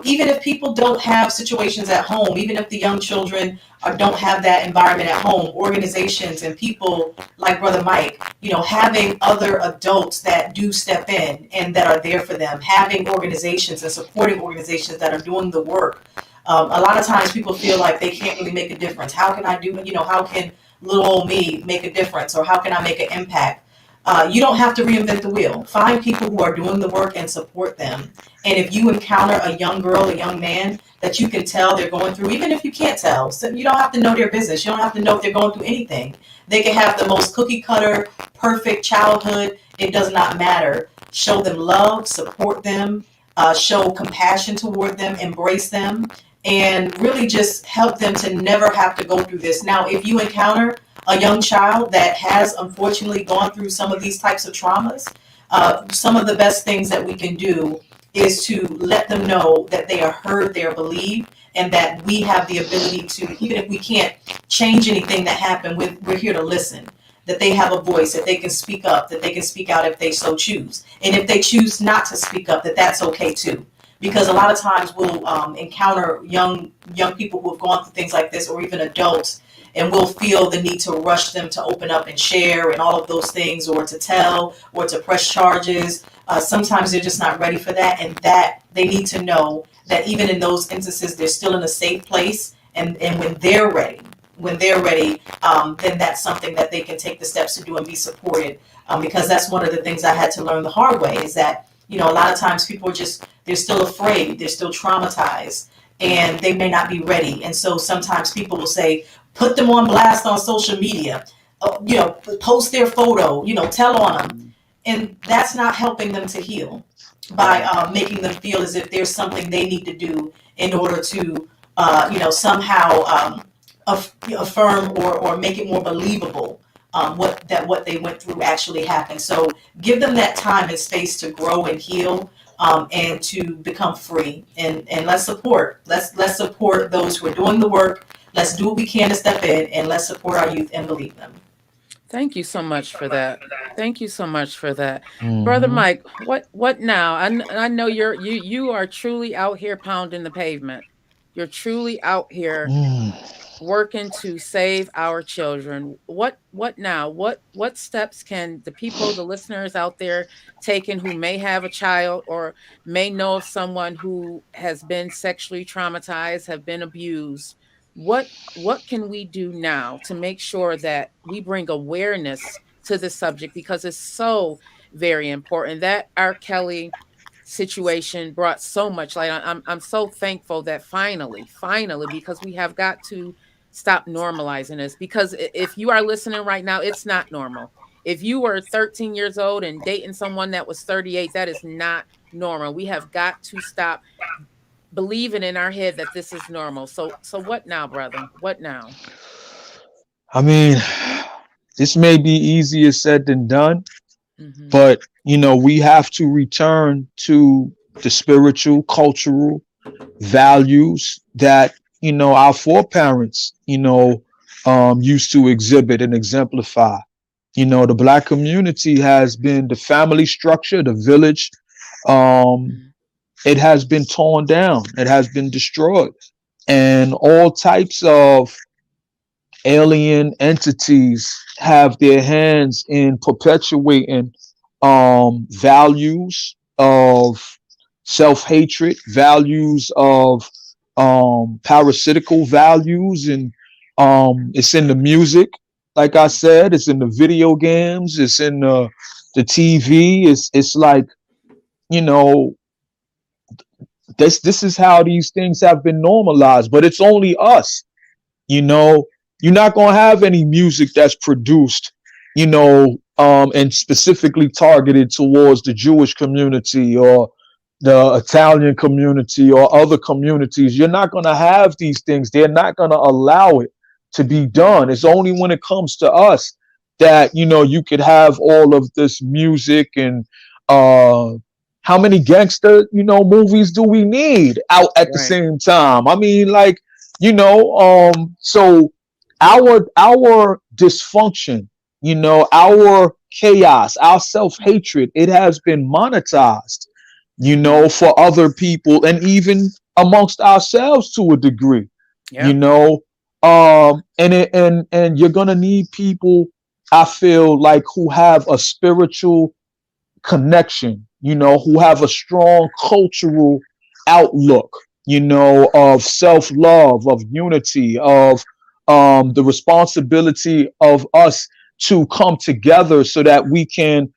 Even if people don't have situations at home, even if the young children don't have that environment at home, organizations and people like Brother Mike, having other adults that do step in and that are there for them, having organizations and supporting organizations that are doing the work. A lot of times people feel like they can't really make a difference. How can I do, how can little old me make a difference, or how can I make an impact? You don't have to reinvent the wheel. Find people who are doing the work and support them. And if you encounter a young girl, a young man that you can tell they're going through, even if you can't tell, so you don't have to know their business. You don't have to know if they're going through anything. They can have the most cookie cutter, perfect childhood. It does not matter. Show them love, support them, show compassion toward them, embrace them, and really just help them to never have to go through this. Now, if you encounter a young child that has unfortunately gone through some of these types of traumas, some of the best things that we can do is to let them know that they are heard, they are believed, and that we have the ability to, even if we can't change anything that happened, we're here to listen, that they have a voice, that they can speak up, that they can speak out if they so choose. And if they choose not to speak up, that's okay too. Because a lot of times we'll encounter young people who have gone through things like this, or even adults, and we'll feel the need to rush them to open up and share and all of those things, or to tell, or to press charges. Sometimes they're just not ready for that, and that they need to know that even in those instances, they're still in a safe place. And when they're ready, then that's something that they can take the steps to do and be supported. Because that's one of the things I had to learn the hard way, is that, a lot of times people they're still afraid, they're still traumatized, and they may not be ready. And so sometimes people will say, put them on blast on social media, post their photo, tell on them. And that's not helping them to heal by making them feel as if there's something they need to do in order to, somehow affirm or make it more believable what they went through actually happened. So give them that time and space to grow and heal. and to become free. And let's support those who are doing the work. Let's do what we can to step in, and let's support our youth and believe them. Thank you so much for that. Thank you so much for that. Brother Hmm. Mike, what now? I know you are truly out here pounding the pavement. You're truly out here working to save our children. What now? What steps can the people, the listeners out there taking who may have a child or may know of someone who has been sexually traumatized, have been abused? What can we do now to make sure that we bring awareness to the subject, because it's so very important. That R. Kelly situation brought so much light. I'm so thankful that finally, because we have got to stop normalizing this. Because if you are listening right now, it's not normal. If you were 13 years old and dating someone that was 38, that is not normal. We have got to stop believing in our head that this is normal. So what now, brother? What now? I mean, this may be easier said than done, Hmm. but we have to return to the spiritual, cultural values that our foreparents used to exhibit and exemplify. The black community has been the family structure, the village. Um, it has been torn down. It has been destroyed, and all types of alien entities have their hands in perpetuating values of self-hatred, values of parasitical values, and it's in the music, like I said, it's in the video games, it's in the TV. It's like, you know, this is how these things have been normalized, but it's only us. you know you're not going to have any music that's produced, and specifically targeted towards the Jewish community or the Italian community or other communities. You're not going to have these things. They're not going to allow it to be done. It's only when it comes to us that you could have all of this music. And uh how many gangster movies do we need out at the Right. same time? I mean, like, so our dysfunction, our chaos, our self-hatred, it has been monetized, Hmm. for other people and even amongst ourselves to a degree, you Yep. know. And you're gonna need people, I feel like, who have a spiritual connection, who have a strong cultural outlook, of self-love, of unity, of the responsibility of us to come together so that we can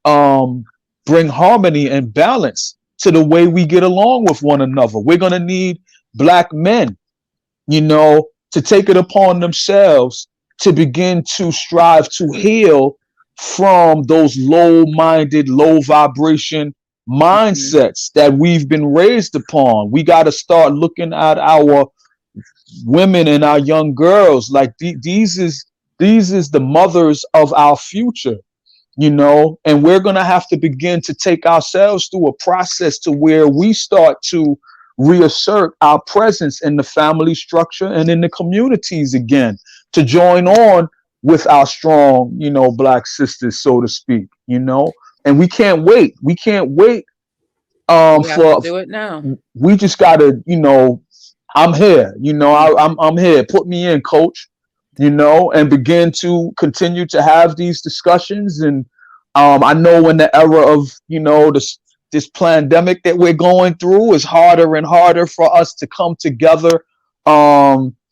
um, bring harmony and balance to the way we get along with one another. We're going to need black men, to take it upon themselves to begin to strive to heal from those low-minded, low vibration Hmm. mindsets that we've been raised upon. We got to start looking at our women and our young girls like these is the mothers of our future, and we're going to have to begin to take ourselves through a process to where we start to reassert our presence in the family structure and in the communities again, to join on with our strong, black sisters, so to speak, and we can't wait We have to for do it now. we just gotta, I'm here, I'm here, put me in, coach, and begin to continue to have these discussions. And I know in the era of, this pandemic that we're going through, is harder and harder for us to come together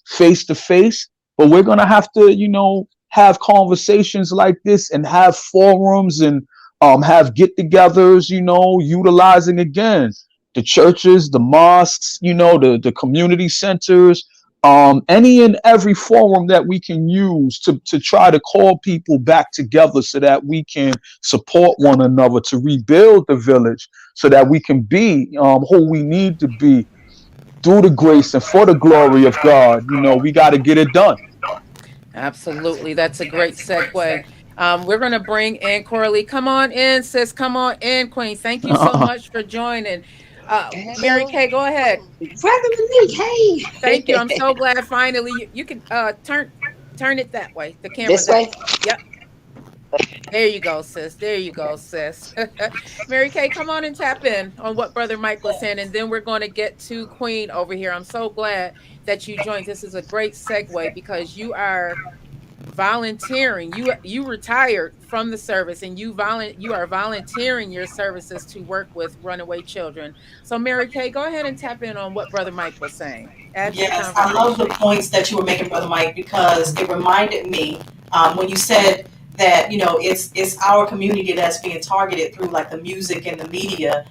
face to face, but we're gonna have to, have conversations like this and have forums and have get-togethers, utilizing again the churches, the mosques, the community centers, any and every forum that we can use to try to call people back together so that we can support one another, to rebuild the village so that we can be who we need to be through the grace and for the glory of God. We got to get it done. Absolutely. That's a great segue. We're going to bring in Corley. Come on in, sis. Come on in, Queen. Thank you so much for joining. Mary Hello. Kay, go ahead. Brother Malik, Thank you. hey. I'm so glad finally you can turn it that way. The camera This that way? way. Yep. There you go, sis. There you go, sis. Mary Kay, come on and tap in on what Brother Mike was saying, and then we're going to get to Queen over here. I'm so glad that you joined. This is a great segue because you are volunteering. You retired from the service, and you are volunteering your services to work with runaway children. So Mary Kay, go ahead and tap in on what Brother Mike was saying. Add to the Yes, I love the conversation. points that you were making, Brother Mike, because it reminded me when you said that it's our community that's being targeted through like the music and the media.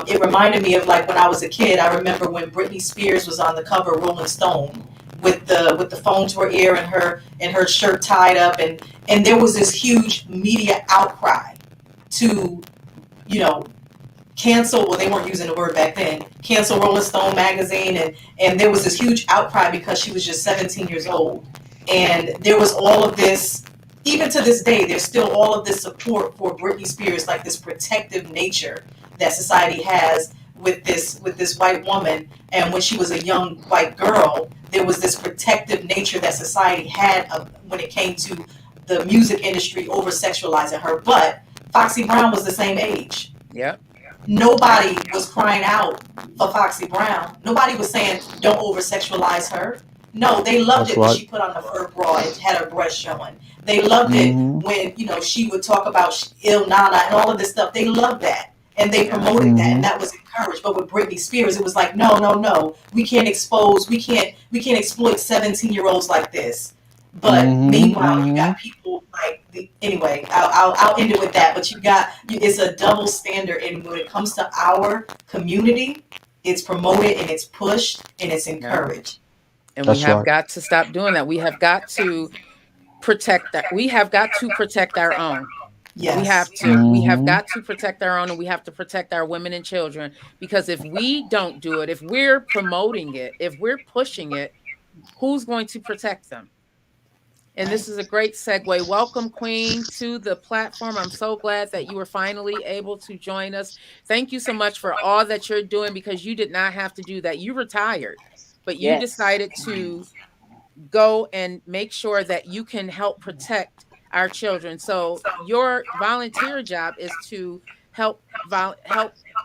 It reminded me of like when I was a kid. I remember when Britney Spears was on the cover of Rolling Stone with the phone to her ear and her shirt tied up, and there was this huge media outcry to you know cancel, well, they weren't using the word back then, cancel Rolling Stone magazine, and there was this huge outcry because she was just 17 years old. And there was all of this, even to this day, there's still all of this support for Britney Spears, like this protective nature that society has with this white woman. And when she was a young white girl, there was this protective nature that society had when it came to the music industry over sexualizing her. But Foxy Brown was the same age. Yep. Nobody was crying out for Foxy Brown. Nobody was saying don't over sexualize her. No, they loved That's it when right. she put on the fur bra and had her breast showing. They loved it Hmm. when she would talk about Il Nana and all of this stuff. They loved that, and they promoted that, and Hmm. that was encouraged. But with Britney Spears, it was like no, no, no. We can't expose. We can't exploit 17-year-olds like this. But Hmm. meanwhile, you Hmm. got people like anyway. I'll end it with that. But it's a double standard, and when it comes to our community, it's promoted and it's pushed and it's Yeah. encouraged. And we That's have right. got to stop doing that. We have got to protect that. We have got to protect our own. We Yes. have to. We have Hmm. got to protect our own, and we have to protect our women and children, because if we don't do it, if we're promoting it, if we're pushing it, who's going to protect them? And Right. this is a great segue. Welcome, Queen, to the platform. I'm so glad that you were finally able to join us. Thank you so much for all that you're doing, because you did not have to do that. You retired, but you Yes. decided to go and make sure that you can help protect our children. So your volunteer job is to help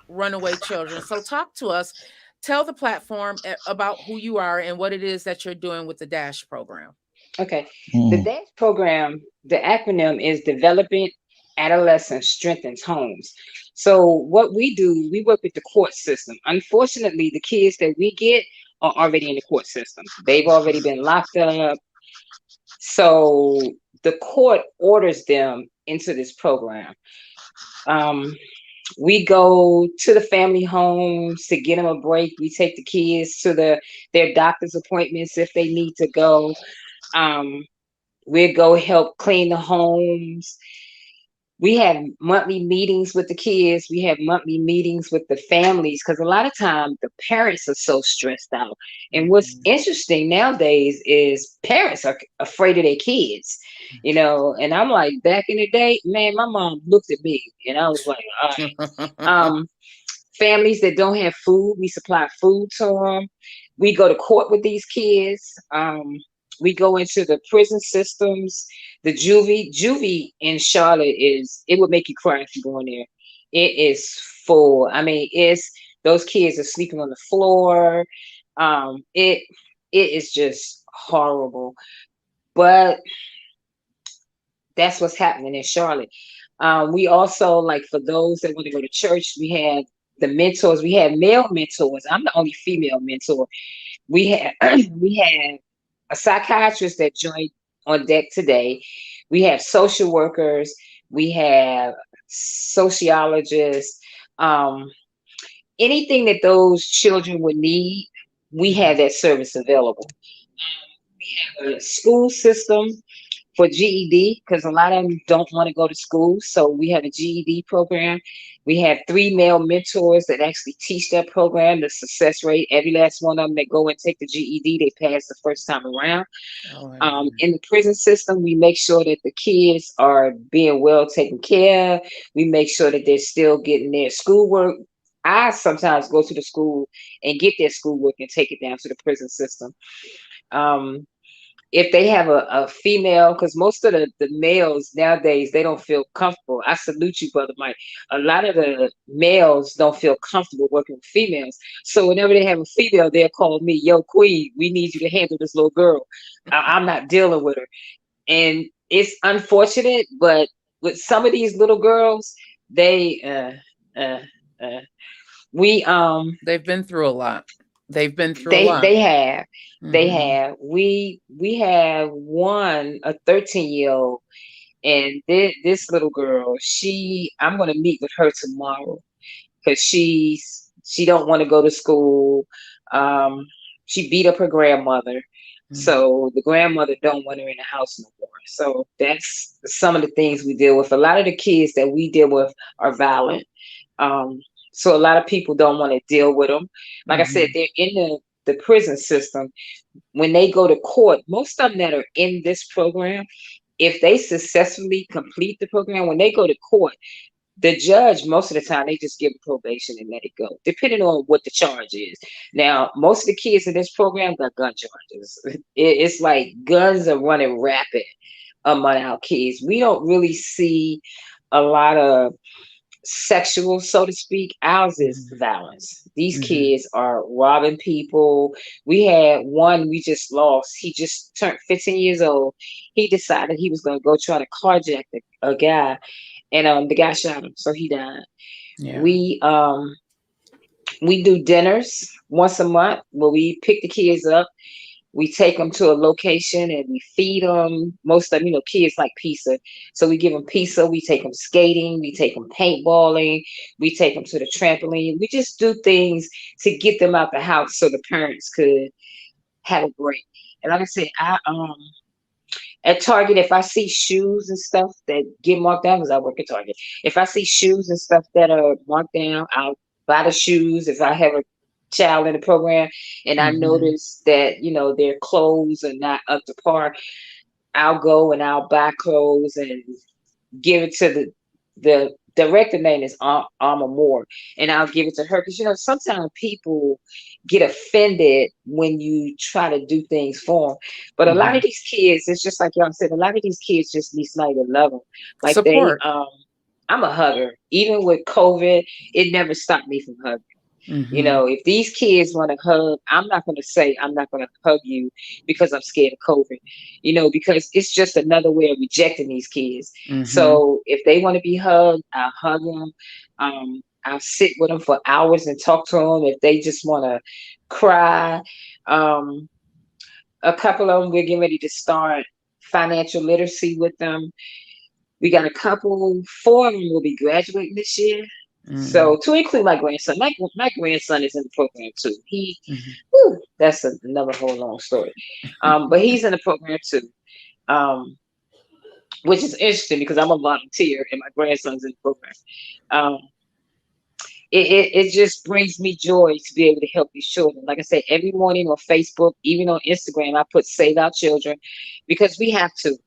runaway children. So talk to us. Tell the platform about who you are and what it is that you're doing with the Dash program. Okay. The Hmm. DASH program, the acronym is Developing Adolescent Strengthens Homes. So what we do, we work with the court system. Unfortunately, the kids that we get are already in the court system. They've already been locked up. So the court orders them into this program. Um, we go to the family homes to get them a break. We take the kids to their doctor's appointments if they need to go. Um, we go help clean the homes. We have monthly meetings with the kids. We have monthly meetings with the families, because a lot of times the parents are so stressed out. And what's Mhm. interesting nowadays is parents are afraid of their kids, And I'm like, back in the day, man, my mom looked at me and I was like, all right. Families that don't have food, we supply food to them. We go to court with these kids. We go into the prison systems. The juvie in Charlotte it would make you cry if you go in there. It is full. I mean, it's those kids are sleeping on the floor. It is just horrible. But that's what's happening in Charlotte. We also, like, for those that want to go to church, we have the mentors. We have male mentors. I'm the only female mentor. We have we have a psychiatrist that joined on deck today. We have social workers. We have sociologists. Um, Anything that those children would need, we have that service available. We have a school system for GED, because a lot of them don't want to go to school. So we have a GED program. We have 3 male mentors that actually teach that program. The success rate, every last one of them that go and take the GED, they pass the first time around. In the prison system, we make sure that the kids are being well taken care of. We make sure that they're still getting their schoolwork. I sometimes go to the school and get their schoolwork and take it down to the prison system. If they have a female, because most of the males nowadays, they don't feel comfortable. I salute you, Brother Mike. A lot of the males don't feel comfortable working with females. So whenever they have a female, they'll call me, yo, Queen, we need you to handle this little girl. I'm not dealing with her. And it's unfortunate, but with some of these little girls, they've been through a lot. They've been through a lot. They have. They have. We have one, a 13-year-old, and this little girl, I'm gonna meet with her tomorrow because she don't want to go to school. She beat up her grandmother. So the grandmother don't want her in the house no more. So that's some of the things we deal with. A lot of the kids that we deal with are violent. So a lot of people don't want to deal with them. Like I said, they're in the prison system. When they go to court, most of them that are in this program, if they successfully complete the program, when they go to court, the judge, most of the time, they just give probation and let it go, depending on what the charge is. Now, most of the kids in this program got gun charges. It's like guns are running rapid among our kids. We don't really see a lot of sexual, so to speak. Ours is violence. These kids are robbing people. We had one we just lost. He just turned 15 years old. He decided he was going to go try to carjack a guy, and the guy shot him, so he died. Yeah. We do dinners once a month where we pick the kids up. We take them to a location and we feed them. Most of them, kids like pizza. So we give them pizza. We take them skating. We take them paintballing. We take them to the trampoline. We just do things to get them out the house so the parents could have a break. And like I said, at Target, if I see shoes and stuff that get marked down, because I work at Target, if I see shoes and stuff that are marked down, I'll buy the shoes. If I have a child in the program and I notice that their clothes are not up to par, I'll go and I'll buy clothes and give it to the director. Name is Alma Moore, and I'll give it to her because sometimes people get offended when you try to do things for them, but a lot of these kids, it's just like y'all said, a lot of these kids just need somebody to love them, like support. I'm a hugger. Even with COVID, it never stopped me from hugging. If these kids want to hug, I'm not going to say I'm not going to hug you because I'm scared of COVID, because it's just another way of rejecting these kids. So if they want to be hugged, I'll hug them. I'll sit with them for hours and talk to them. If they just want to cry, a couple of them, we're getting ready to start financial literacy with them. We got 4 of them will be graduating this year. So to include my grandson, my grandson is in the program too. That's another whole long story. But he's in the program too, which is interesting because I'm a volunteer and my grandson's in the program. It just brings me joy to be able to help these children. Like I said, every morning on Facebook, even on Instagram, I put Save Our Children because we have to.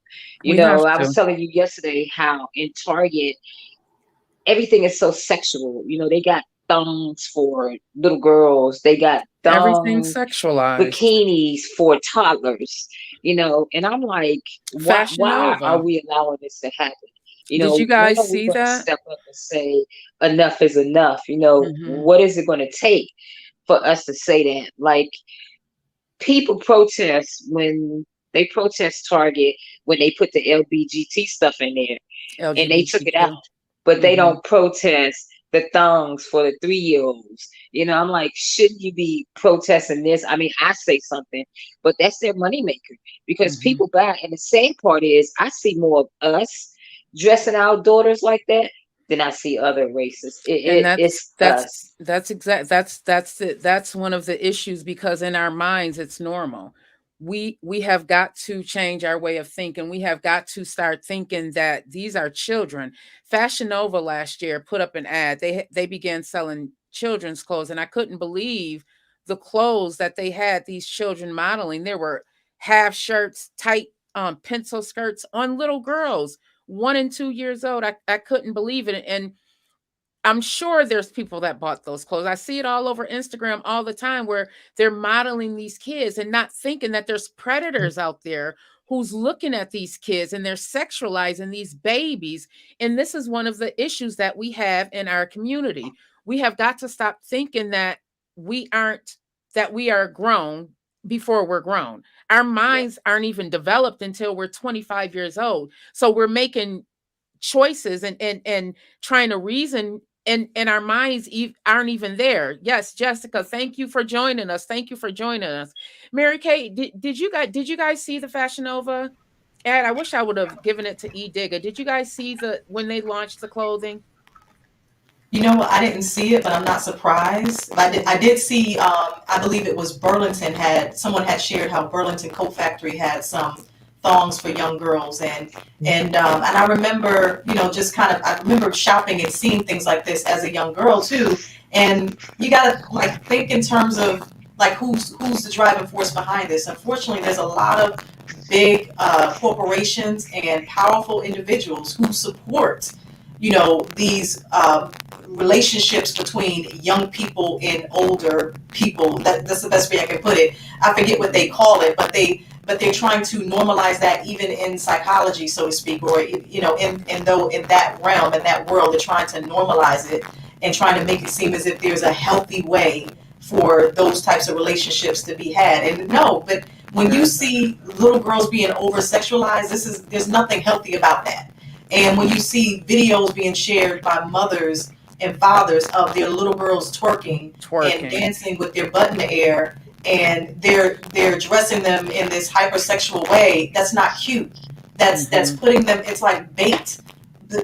I was telling you yesterday how in Target, everything is so sexual. They got thongs for little girls. They got everything sexualized. Bikinis for toddlers. And I'm like, why are we allowing this to happen? Did you guys see that? Step up and say enough is enough. What is it going to take for us to say that? Like, people protest when they protest Target when they put the LBGT stuff in there, and they took it out. But they don't protest the thongs for the 3-year-olds. I'm like, shouldn't you be protesting this? I mean, I say something, but that's their moneymaker because people buy. And the sad part is I see more of us dressing our daughters like that than I see other races. That's one of the issues because in our minds, it's normal. we have got to change our way of thinking. We have got to start thinking that these are children. Fashion Nova last year put up an ad. They began selling children's clothes, and I couldn't believe the clothes that they had these children modeling. There were half shirts, tight pencil skirts on little girls, 1 and 2 years old. I couldn't believe it. And I'm sure there's people that bought those clothes. I see it all over Instagram all the time where they're modeling these kids and not thinking that there's predators out there who's looking at these kids and they're sexualizing these babies. And this is one of the issues that we have in our community. We have got to stop thinking that we are grown before we're grown. Our minds aren't even developed until we're 25 years old. So we're making choices and trying to reason, and our minds aren't even there. Yes, Jessica, thank you for joining us. Thank you for joining us. Mary Kay, did you guys see the Fashion Nova ad? I wish I would have given it to E Digger. Did you guys see when they launched the clothing? You know what? I didn't see it, but I'm not surprised. I did see. I believe it was Burlington someone had shared how Burlington Coat Factory had some thongs for young girls, and I remember, just kind of, I remember shopping and seeing things like this as a young girl too. And you gotta like think in terms of like who's the driving force behind this. Unfortunately, there's a lot of big corporations and powerful individuals who support these relationships between young people and older people. That's the best way I can put it. I forget what they call it, but they're trying to normalize that even in psychology, so to speak, or in that realm, in that world, they're trying to normalize it and trying to make it seem as if there's a healthy way for those types of relationships to be had. And no, but when you see little girls being over sexualized, there's nothing healthy about that. And when you see videos being shared by mothers and fathers of their little girls twerking. And dancing with their butt in the air, and they're dressing them in this hypersexual way, that's not cute. That's putting them, it's like bait,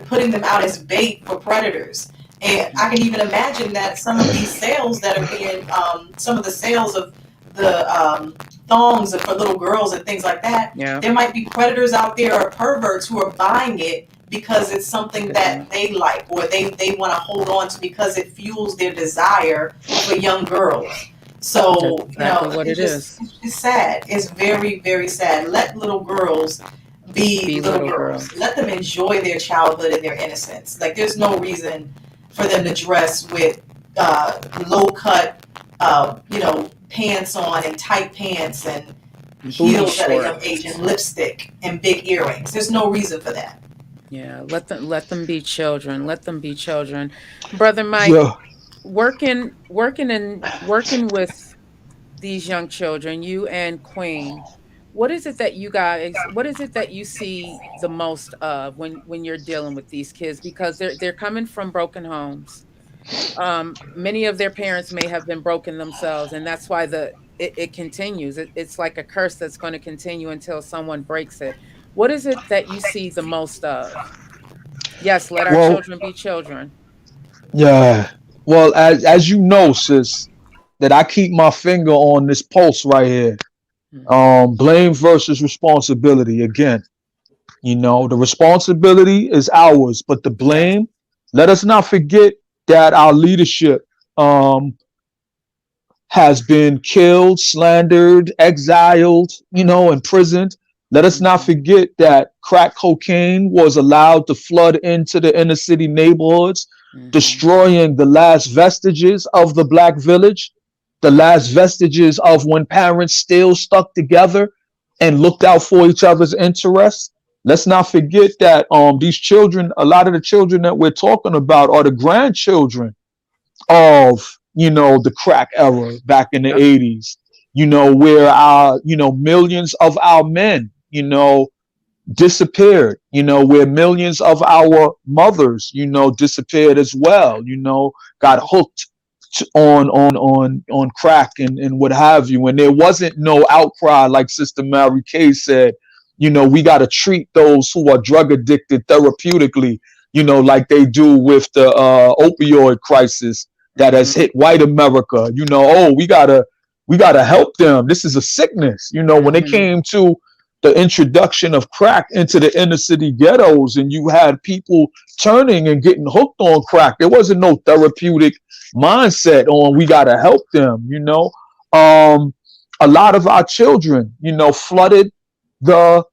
putting them out as bait for predators. And I can even imagine that some of these sales that are being, some of the sales of the thongs for little girls and things like that, there might be predators out there or perverts who are buying it because it's something that they like, or they want to hold on to because it fuels their desire for young girls. So, it's sad. It's very, very sad. Let little girls be little girls. Let them enjoy their childhood and their innocence. Like, there's no reason for them to dress with low cut, pants on and tight pants and heels at a young age and lipstick and big earrings. There's no reason for that. Yeah, let them be children. Let them be children. Brother Mike, working with these young children, you and Queen, what is it that you see the most of when you're dealing with these kids? Because they're coming from broken homes. Many of their parents may have been broken themselves, and that's why it continues. It's like a curse that's going to continue until someone breaks it. What is it that you see the most of? Yes, let our children be children. Yeah. Well, as you know, sis, that I keep my finger on this pulse right here. Blame versus responsibility. Again, the responsibility is ours, but the blame, let us not forget that our leadership has been killed, slandered, exiled, imprisoned. Let us not forget that crack cocaine was allowed to flood into the inner city neighborhoods, destroying the last vestiges of the Black village, the last vestiges of when parents still stuck together and looked out for each other's interests. Let's not forget that these children, a lot of the children that we're talking about are the grandchildren of, the crack era back in the 80s, where our, millions of our men, disappeared, where millions of our mothers, disappeared as well, got hooked on crack and what have you. And there wasn't no outcry, like Sister Mary Kay said. We got to treat those who are drug addicted therapeutically, like they do with the opioid crisis that has hit white America. We got to we got to help them. This is a sickness. You know, when it came to the introduction of crack into the inner city ghettos, and you had people turning and getting hooked on crack, there wasn't no therapeutic mindset on we got to help them. You know, a lot of our children, you know, flooded the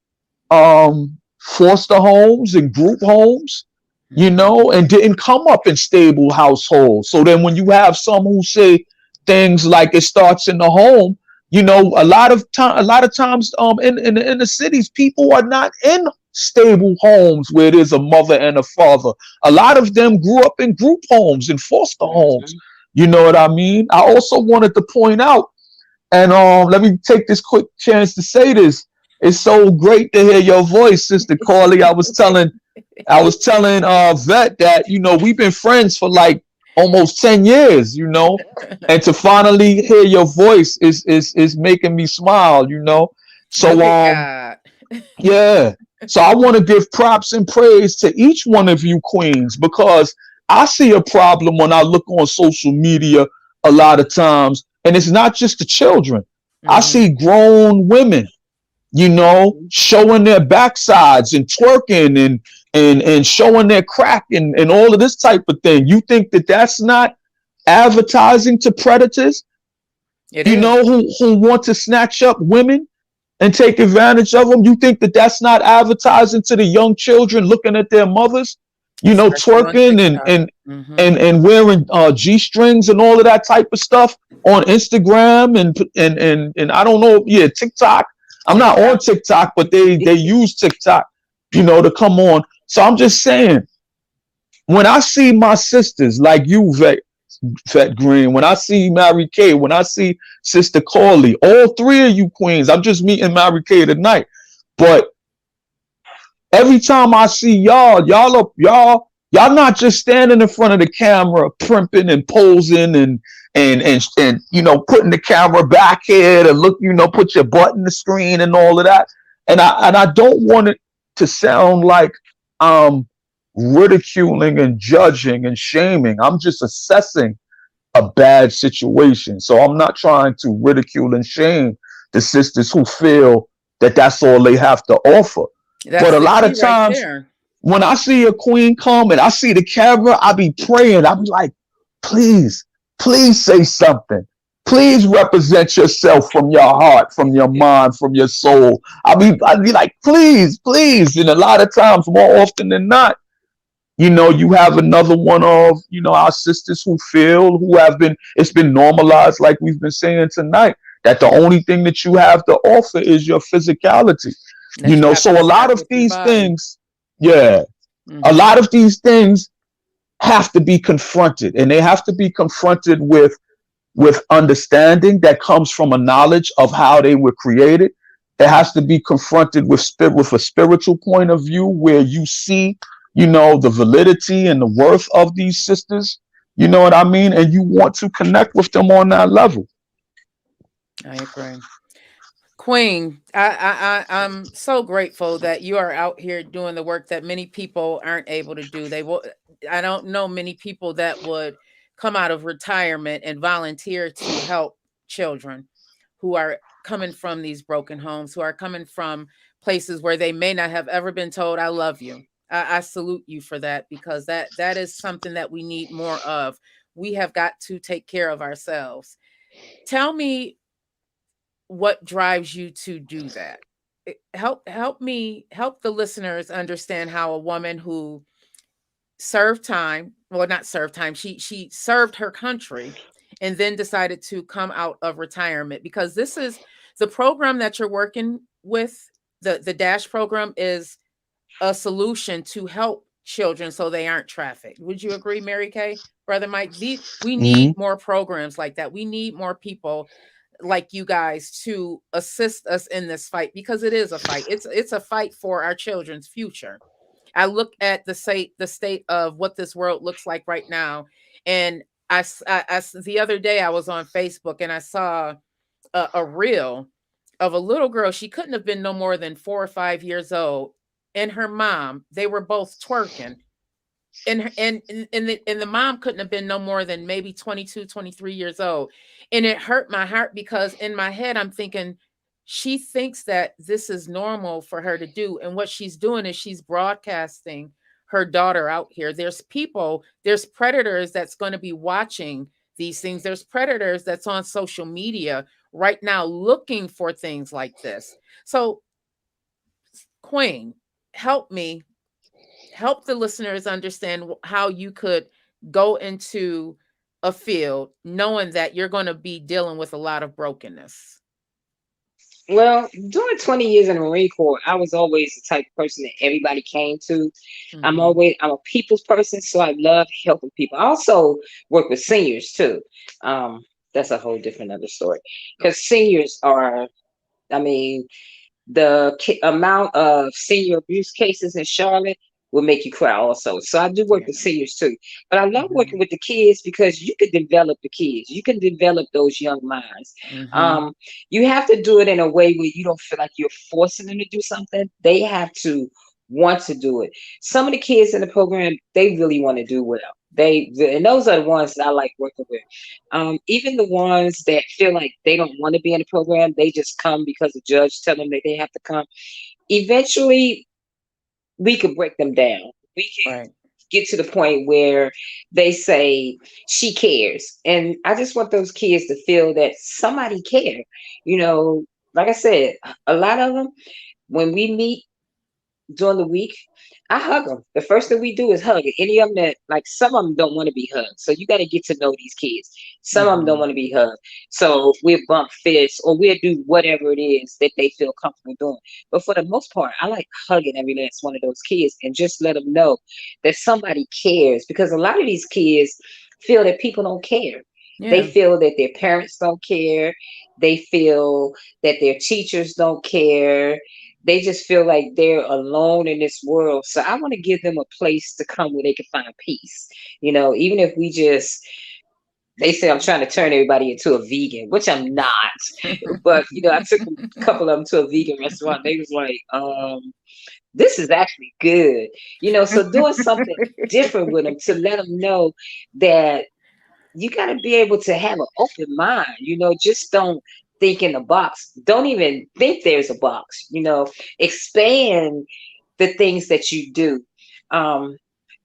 foster homes and group homes, you know, and didn't come up in stable households. So then when you have some who say things like it starts in the home, you know, a lot of times in the inner cities, people are not in stable homes where there's a mother and a father. A lot of them grew up in group homes and foster homes. You know what I mean? I also wanted to point out, and let me take this quick chance to say this. It's so great to hear your voice, Sister Corley. I was telling Vette that, you know, we've been friends for like almost 10 years, you know, and to finally hear your voice is making me smile, you know. So yeah. So I want to give props and praise to each one of you queens, because I see a problem when I look on social media a lot of times, and it's not just the children. I see grown women, you know, showing their backsides and twerking and showing their crack and all of this type of thing. You think that that's not advertising to predators, you know, who want to snatch up women and take advantage of them? You think that that's not advertising to the young children looking at their mothers, you know, twerking and wearing G-strings and all of that type of stuff on Instagram and I don't know, TikTok. I'm not on TikTok, but they use TikTok, you know, to come on. So I'm just saying, when I see my sisters like you, Vette Green, when I see Mary Kaye, when I see Sister Corley, all three of you queens, I'm just meeting Mary Kaye tonight, but every time I see y'all not just standing in front of the camera primping and posing and you know, putting the camera back here to look, you know, put your butt in the screen and all of that. And I don't want it to sound like I'm ridiculing and judging and shaming. I'm just assessing a bad situation. So I'm not trying to ridicule and shame the sisters who feel that that's all they have to offer. But a lot of times when I see a queen come and I see the camera, I be praying. I be like, please say something. Please represent yourself from your heart, from your mind, from your soul. I'd be like, please. And a lot of times, more often than not, you know, you have another one of, you know, our sisters who it's been normalized, like we've been saying tonight, that the only thing that you have to offer is your physicality. You know, so a lot of these things, a lot of these things have to be confronted, and they have to be confronted with understanding that comes from a knowledge of how they were created. It has to be confronted with a spiritual point of view, where you see, you know, the validity and the worth of these sisters, you know what I mean? And you want to connect with them on that level. I agree. Queen, I'm so grateful that you are out here doing the work that many people aren't able to do. I don't know many people that would come out of retirement and volunteer to help children who are coming from these broken homes, who are coming from places where they may not have ever been told, I love you. I salute you for that, because that is something that we need more of. We have got to take care of ourselves. Tell me what drives you to do that. Help the listeners understand how a woman who served time, well, not served time, she served her country and then decided to come out of retirement, because this is the program that you're working with. The DASH program is a solution to help children so they aren't trafficked. Would you agree, Mary Kaye, Brother Mike? We need more programs like that. We need more people like you guys to assist us in this fight, because it is a fight. It's a fight for our children's future. I look at the state of what this world looks like right now, and I the other day I was on Facebook and I saw a reel of a little girl. She couldn't have been no more than 4 or 5 years old, and her mom. They were both twerking, and the mom couldn't have been no more than maybe 22, 23 years old. And it hurt my heart because in my head, I'm thinking, she thinks that this is normal for her to do. And what she's doing is she's broadcasting her daughter out here. There's people, there's predators that's going to be watching these things. There's predators that's on social media right now looking for things like this. So, Queen, help me, help the listeners understand how you could go into a field knowing that you're going to be dealing with a lot of brokenness. Well, during 20 years in the Marine Corps, I was always the type of person that everybody came to. I'm a people's person, so I love helping people. I also work with seniors too. That's a whole different other story, because seniors are, I mean, the amount of senior abuse cases in Charlotte will make you cry also. So I do work with seniors too. But I love working with the kids because you can develop the kids. You can develop those young minds. You have to do it in a way where you don't feel like you're forcing them to do something. They have to want to do it. Some of the kids in the program, they really want to do well. And those are the ones that I like working with. Even the ones that feel like they don't want to be in the program, they just come because the judge tell them that they have to come. Eventually, we could break them down. We can get to the point where they say she cares. And I just want those kids to feel that somebody care. You know, like I said, a lot of them, when we meet during the week, I hug them. The first thing we do is hug. Any of them that, like, some of them don't want to be hugged. So you got to get to know these kids. Some of them don't want to be hugged. So we'll bump fists or we'll do whatever it is that they feel comfortable doing. But for the most part, I like hugging every last one of those kids and just let them know that somebody cares. Because a lot of these kids feel that people don't care. Yeah. They feel that their parents don't care. They feel that their teachers don't care. They just feel like they're alone in this world. So I want to give them a place to come where they can find peace. You know, even if we just, they say I'm trying to turn everybody into a vegan, which I'm not. But, you know, I took a couple of them to a vegan restaurant. They was like, this is actually good. You know, so doing something different with them to let them know that you got to be able to have an open mind. You know, just don't think in a box. Don't even think there's a box. You know, expand the things that you do. A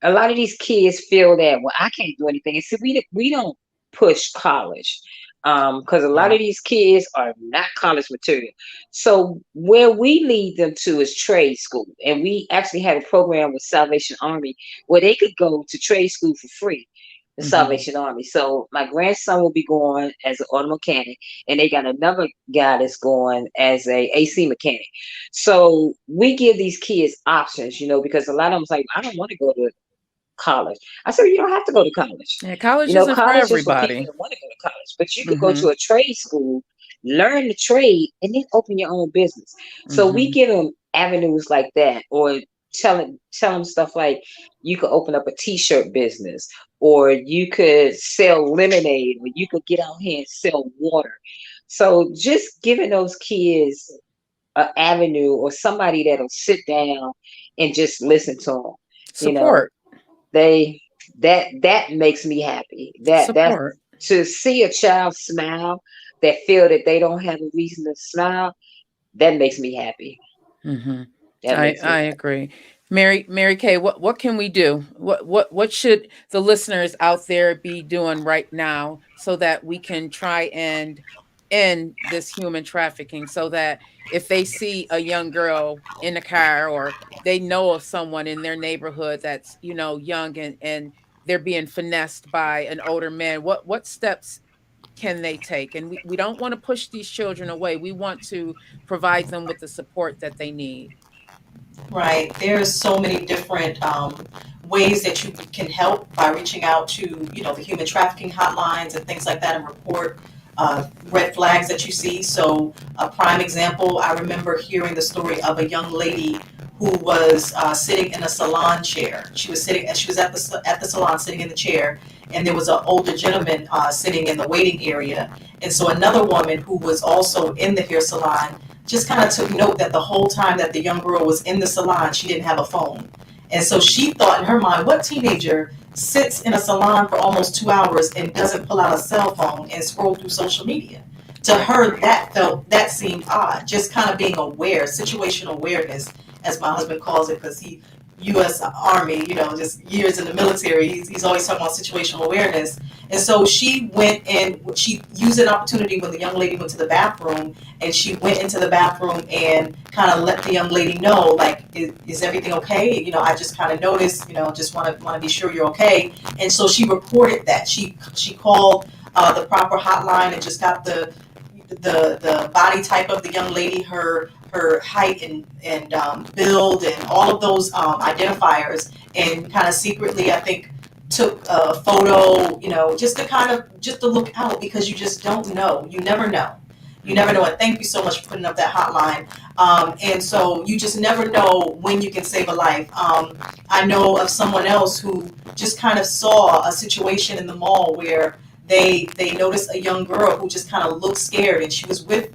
lot of these kids feel that, well, I can't do anything. And see, we don't push college because a lot of these kids are not college material. So where we lead them to is trade school. And we actually have a program with Salvation Army where they could go to trade school for free. The Salvation Army. So my grandson will be going as an auto mechanic, and they got another guy that's going as a AC mechanic. So we give these kids options, you know, because a lot of them's like, I don't want to go to college. I said, you don't have to go to college. Yeah, college isn't for everybody. Is for people that want to go to college, but you could go to a trade school, learn the trade, and then open your own business. So we give them avenues like that, or tell them stuff like you could open up a t-shirt business, or you could sell lemonade, or you could get out here and sell water. So just giving those kids an avenue or somebody that'll sit down and just listen to them. Support. You know, that makes me happy. That to see a child smile, that feel that they don't have a reason to smile, that makes me happy. I agree. Mary Kaye, what can we do? What should the listeners out there be doing right now so that we can try and end this human trafficking, so that if they see a young girl in a car, or they know of someone in their neighborhood that's, you know, young and they're being finessed by an older man, what steps can they take? And we don't want to push these children away. We want to provide them with the support that they need. Right. There's so many different ways that you can help by reaching out to, you know, the human trafficking hotlines and things like that, and report red flags that you see. So a prime example, I remember hearing the story of a young lady who was sitting in a salon chair. She was at the salon sitting in the chair, and there was an older gentleman sitting in the waiting area. And so another woman who was also in the hair salon just kind of took note that the whole time that the young girl was in the salon, she didn't have a phone. And so she thought in her mind, what teenager sits in a salon for almost 2 hours and doesn't pull out a cell phone and scroll through social media? To her, that seemed odd. Just kind of being aware, situational awareness, as my husband calls it, because he U.S. Army, just years in the military. He's always talking about situational awareness. And so she went and she used an opportunity when the young lady went to the bathroom, and she went into the bathroom and kind of let the young lady know, like, is everything okay? I just kind of noticed, just want to be sure you're okay. And so she reported that. She called the proper hotline and just got the body type of the young lady, her height and build and all of those identifiers, and kind of secretly, I think, took a photo, just to look out, because you just don't know. You never know. You never know. And thank you so much for putting up that hotline. And so you just never know when you can save a life. I know of someone else who just kind of saw a situation in the mall where they noticed a young girl who just kind of looked scared, and she was with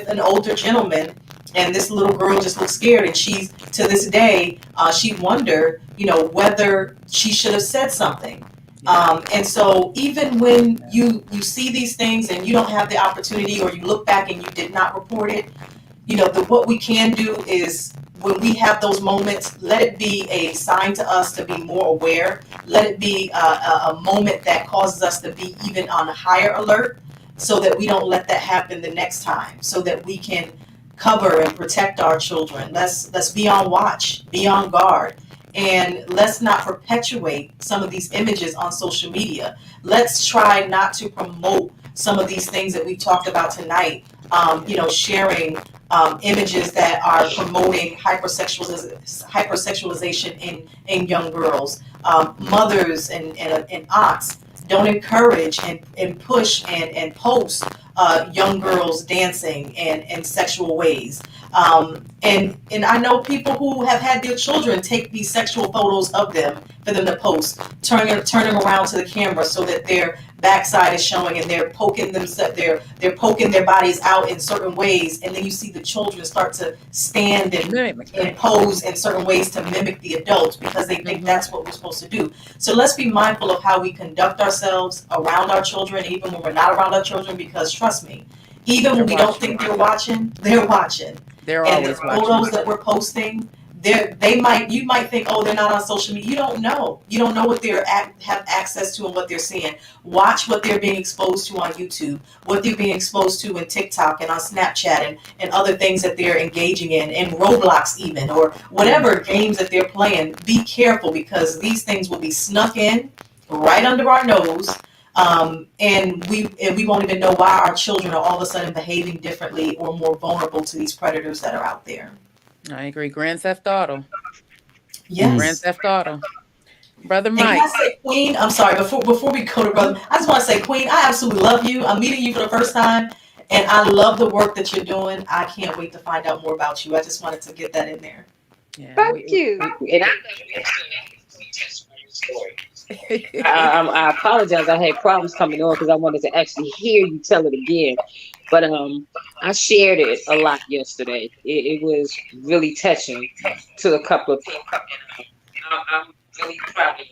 an older gentleman, and this little girl just looked scared, and she's, to this day, she wondered, whether she should have said something. And so even when you see these things and you don't have the opportunity, or you look back and you did not report it, what we can do is, when we have those moments, let it be a sign to us to be more aware. Let it be a moment that causes us to be even on a higher alert, so that we don't let that happen the next time, so that we can cover and protect our children. Let's be on watch, be on guard, and let's not perpetuate some of these images on social media. Let's try not to promote some of these things that we talked about tonight. Sharing images that are promoting hypersexualization in young girls. Mothers and aunts, don't encourage and push and post young girls dancing in sexual ways. And I know people who have had their children take these sexual photos of them for them to post, turning around to the camera so that their backside is showing, and they're poking they're poking their bodies out in certain ways, and then you see the children start to stand and pose in certain ways to mimic the adults, because they think that's what we're supposed to do. So let's be mindful of how we conduct ourselves around our children, even when we're not around our children, because trust me, even when we don't think they're watching, they're watching. They're and always the watching. photos that we're posting, you might think, oh, they're not on social media. You don't know what they're have access to and what they're seeing. Watch what they're being exposed to on YouTube, what they're being exposed to in TikTok and on Snapchat and other things that they're engaging in Roblox even, or whatever games that they're playing. Be careful, because these things will be snuck in right under our nose. And we won't even know why our children are all of a sudden behaving differently or more vulnerable to these predators that are out there. I agree. Grand Theft Auto. Yes. Grand Theft Auto. Brother And Mike. can I say, Queen, I'm sorry, before we go to Brother, I just want to say, Queen, I absolutely love you. I'm meeting you for the first time, and I love the work that you're doing. I can't wait to find out more about you. I just wanted to get that in there. Yeah, Thank you. And I apologize. I had problems coming on because I wanted to actually hear you tell it again. But I shared it a lot yesterday. It was really touching to a couple of people. I'm really proud of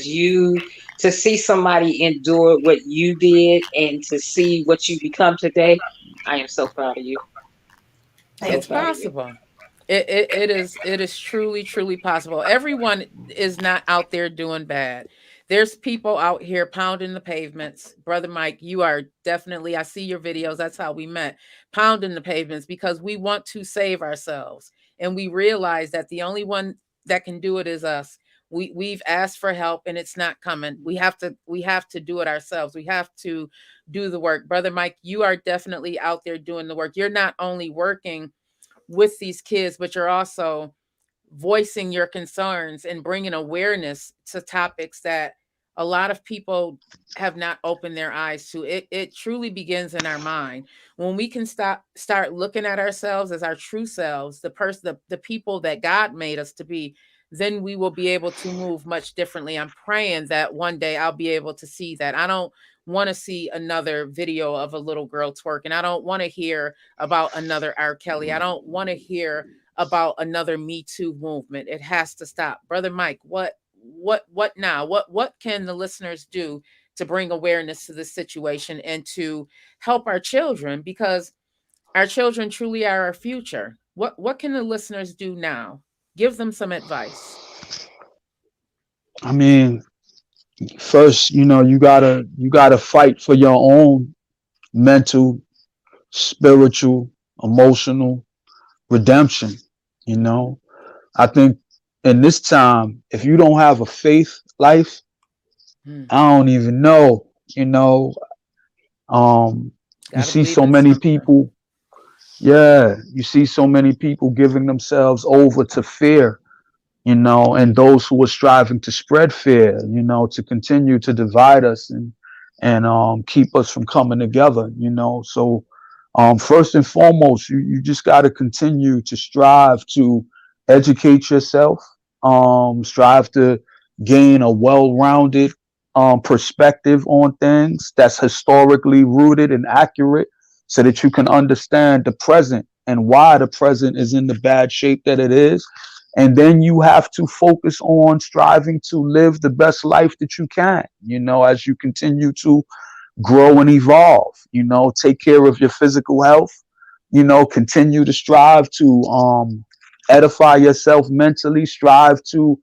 you, because to see somebody endure what you did and to see what you become today, I am so proud of you. It's possible. It is truly possible. Everyone is not out there doing bad. There's people out here pounding the pavements. Brother Mike, you are definitely, I see your videos. That's how we met, pounding the pavements, because we want to save ourselves. And we realize that the only one that can do it is us. We've asked for help and it's not coming. We have to do it ourselves. We have to do the work. Brother Mike, you are definitely out there doing the work. You're not only working with these kids, but you're also voicing your concerns and bringing awareness to topics that a lot of people have not opened their eyes to. It truly begins in our mind. When we can start looking at ourselves as our true selves, the people that God made us to be, then we will be able to move much differently. I'm praying that one day I'll be able to see that. I don't want to see another video of a little girl twerking. I don't want to hear about another R. Kelly. I don't want to hear about another Me Too movement. It has to stop. Brother Mike, what now? What can the listeners do to bring awareness to this situation and to help our children? Because our children truly are our future. What can the listeners do now? Give them some advice. I mean, first, you gotta fight for your own mental, spiritual, emotional redemption. You know, I think in this time, if you don't have a faith life, Hmm. I don't even know. You know, you Gotta see believe so in many something. people. Yeah, you see so many people giving themselves over to fear, and those who are striving to spread fear, to continue to divide us and keep us from coming together. So first and foremost, you just got to continue to strive to educate yourself, strive to gain a well-rounded perspective on things that's historically rooted and accurate so that you can understand the present and why the present is in the bad shape that it is. And then you have to focus on striving to live the best life that you can, as you continue to grow and evolve, take care of your physical health, continue to strive to edify yourself mentally, strive to,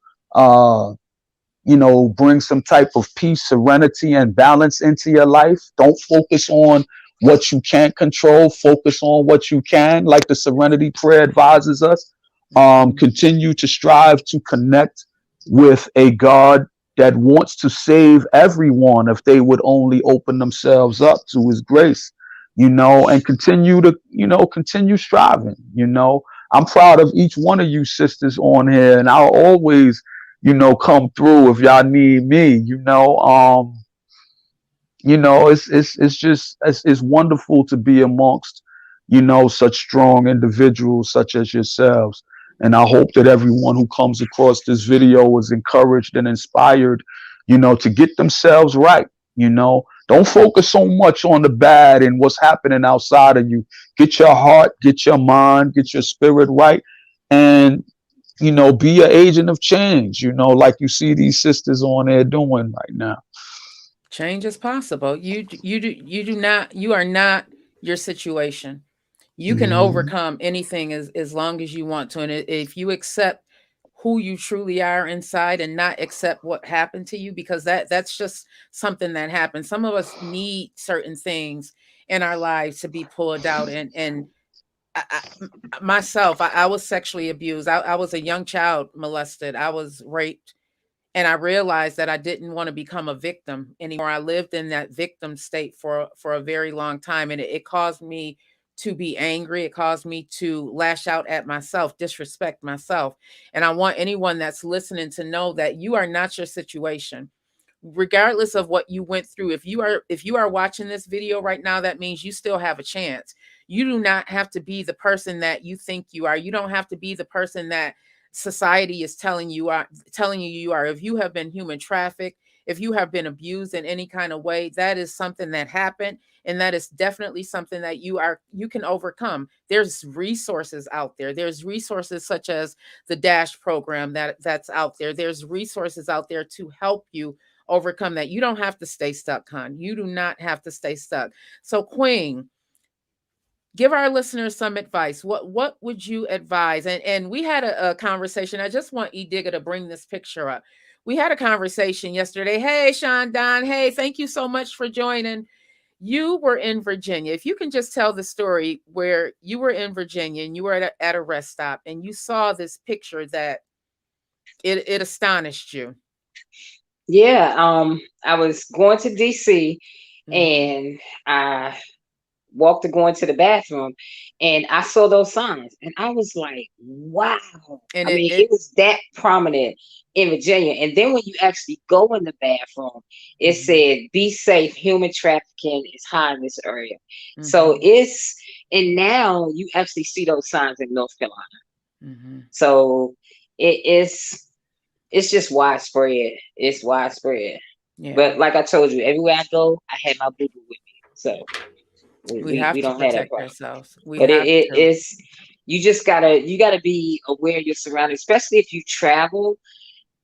bring some type of peace, serenity, and balance into your life. Don't focus on what you can't control, focus on what you can, like the Serenity Prayer advises us. Mhm. Continue to strive to connect with a God that wants to save everyone if they would only open themselves up to his grace, and continue striving. I'm proud of each one of you sisters on here, and I'll always, come through if y'all need me, it's wonderful to be amongst, such strong individuals such as yourselves. And I hope that everyone who comes across this video is encouraged and inspired, to get themselves right. Don't focus so much on the bad and what's happening outside of you. Get your heart, get your mind, get your spirit right, and be an agent of change. Like you see these sisters on there doing right now. Change is possible. You are not your situation. You can Mhm. overcome anything as long as you want to. And if you accept who you truly are inside and not accept what happened to you, because that's just something that happens. Some of us need certain things in our lives to be pulled out. And myself, I was sexually abused. I was a young child molested. I was raped. And I realized that I didn't want to become a victim anymore. I lived in that victim state for a very long time, and it caused me to be angry. It caused me to lash out at myself, disrespect myself. And I want anyone that's listening to know that you are not your situation. Regardless of what you went through, if you are watching this video right now, that means you still have a chance. You do not have to be the person that you think you are. You don't have to be the person that society is telling you you are. If you have been human trafficked, if you have been abused in any kind of way, that is something that happened, and that is definitely something that you can overcome. There's resources out there. There's resources such as the Dash program that's out there. There's resources out there to help you overcome that. You don't have to stay stuck, hon. You do not have to stay stuck. So, Queen, give our listeners some advice. What would you advise? And we had a conversation. I just want E Digger to bring this picture up. We had a conversation yesterday. Hey, Sean Don. Hey, thank you so much for joining. You were in Virginia. If you can just tell the story where you were in Virginia and you were at a rest stop and you saw this picture that it astonished you. Yeah, I was going to DC Mhm. and I walked to go into the bathroom and I saw those signs and I was like, wow. And I it mean, it it was that prominent in Virginia. And then when you actually go in the bathroom, it mhm, said, be safe, human trafficking is high in this area. So mhm, and now you actually see those signs in North Carolina. mhm. So it is, it's just widespread. It's widespread. Yeah. But like I told you, everywhere I go, I had my boo boo with me. So We we have to don't have that protect problem. ourselves. We But have to. it's you gotta be aware of your surroundings, especially if you travel.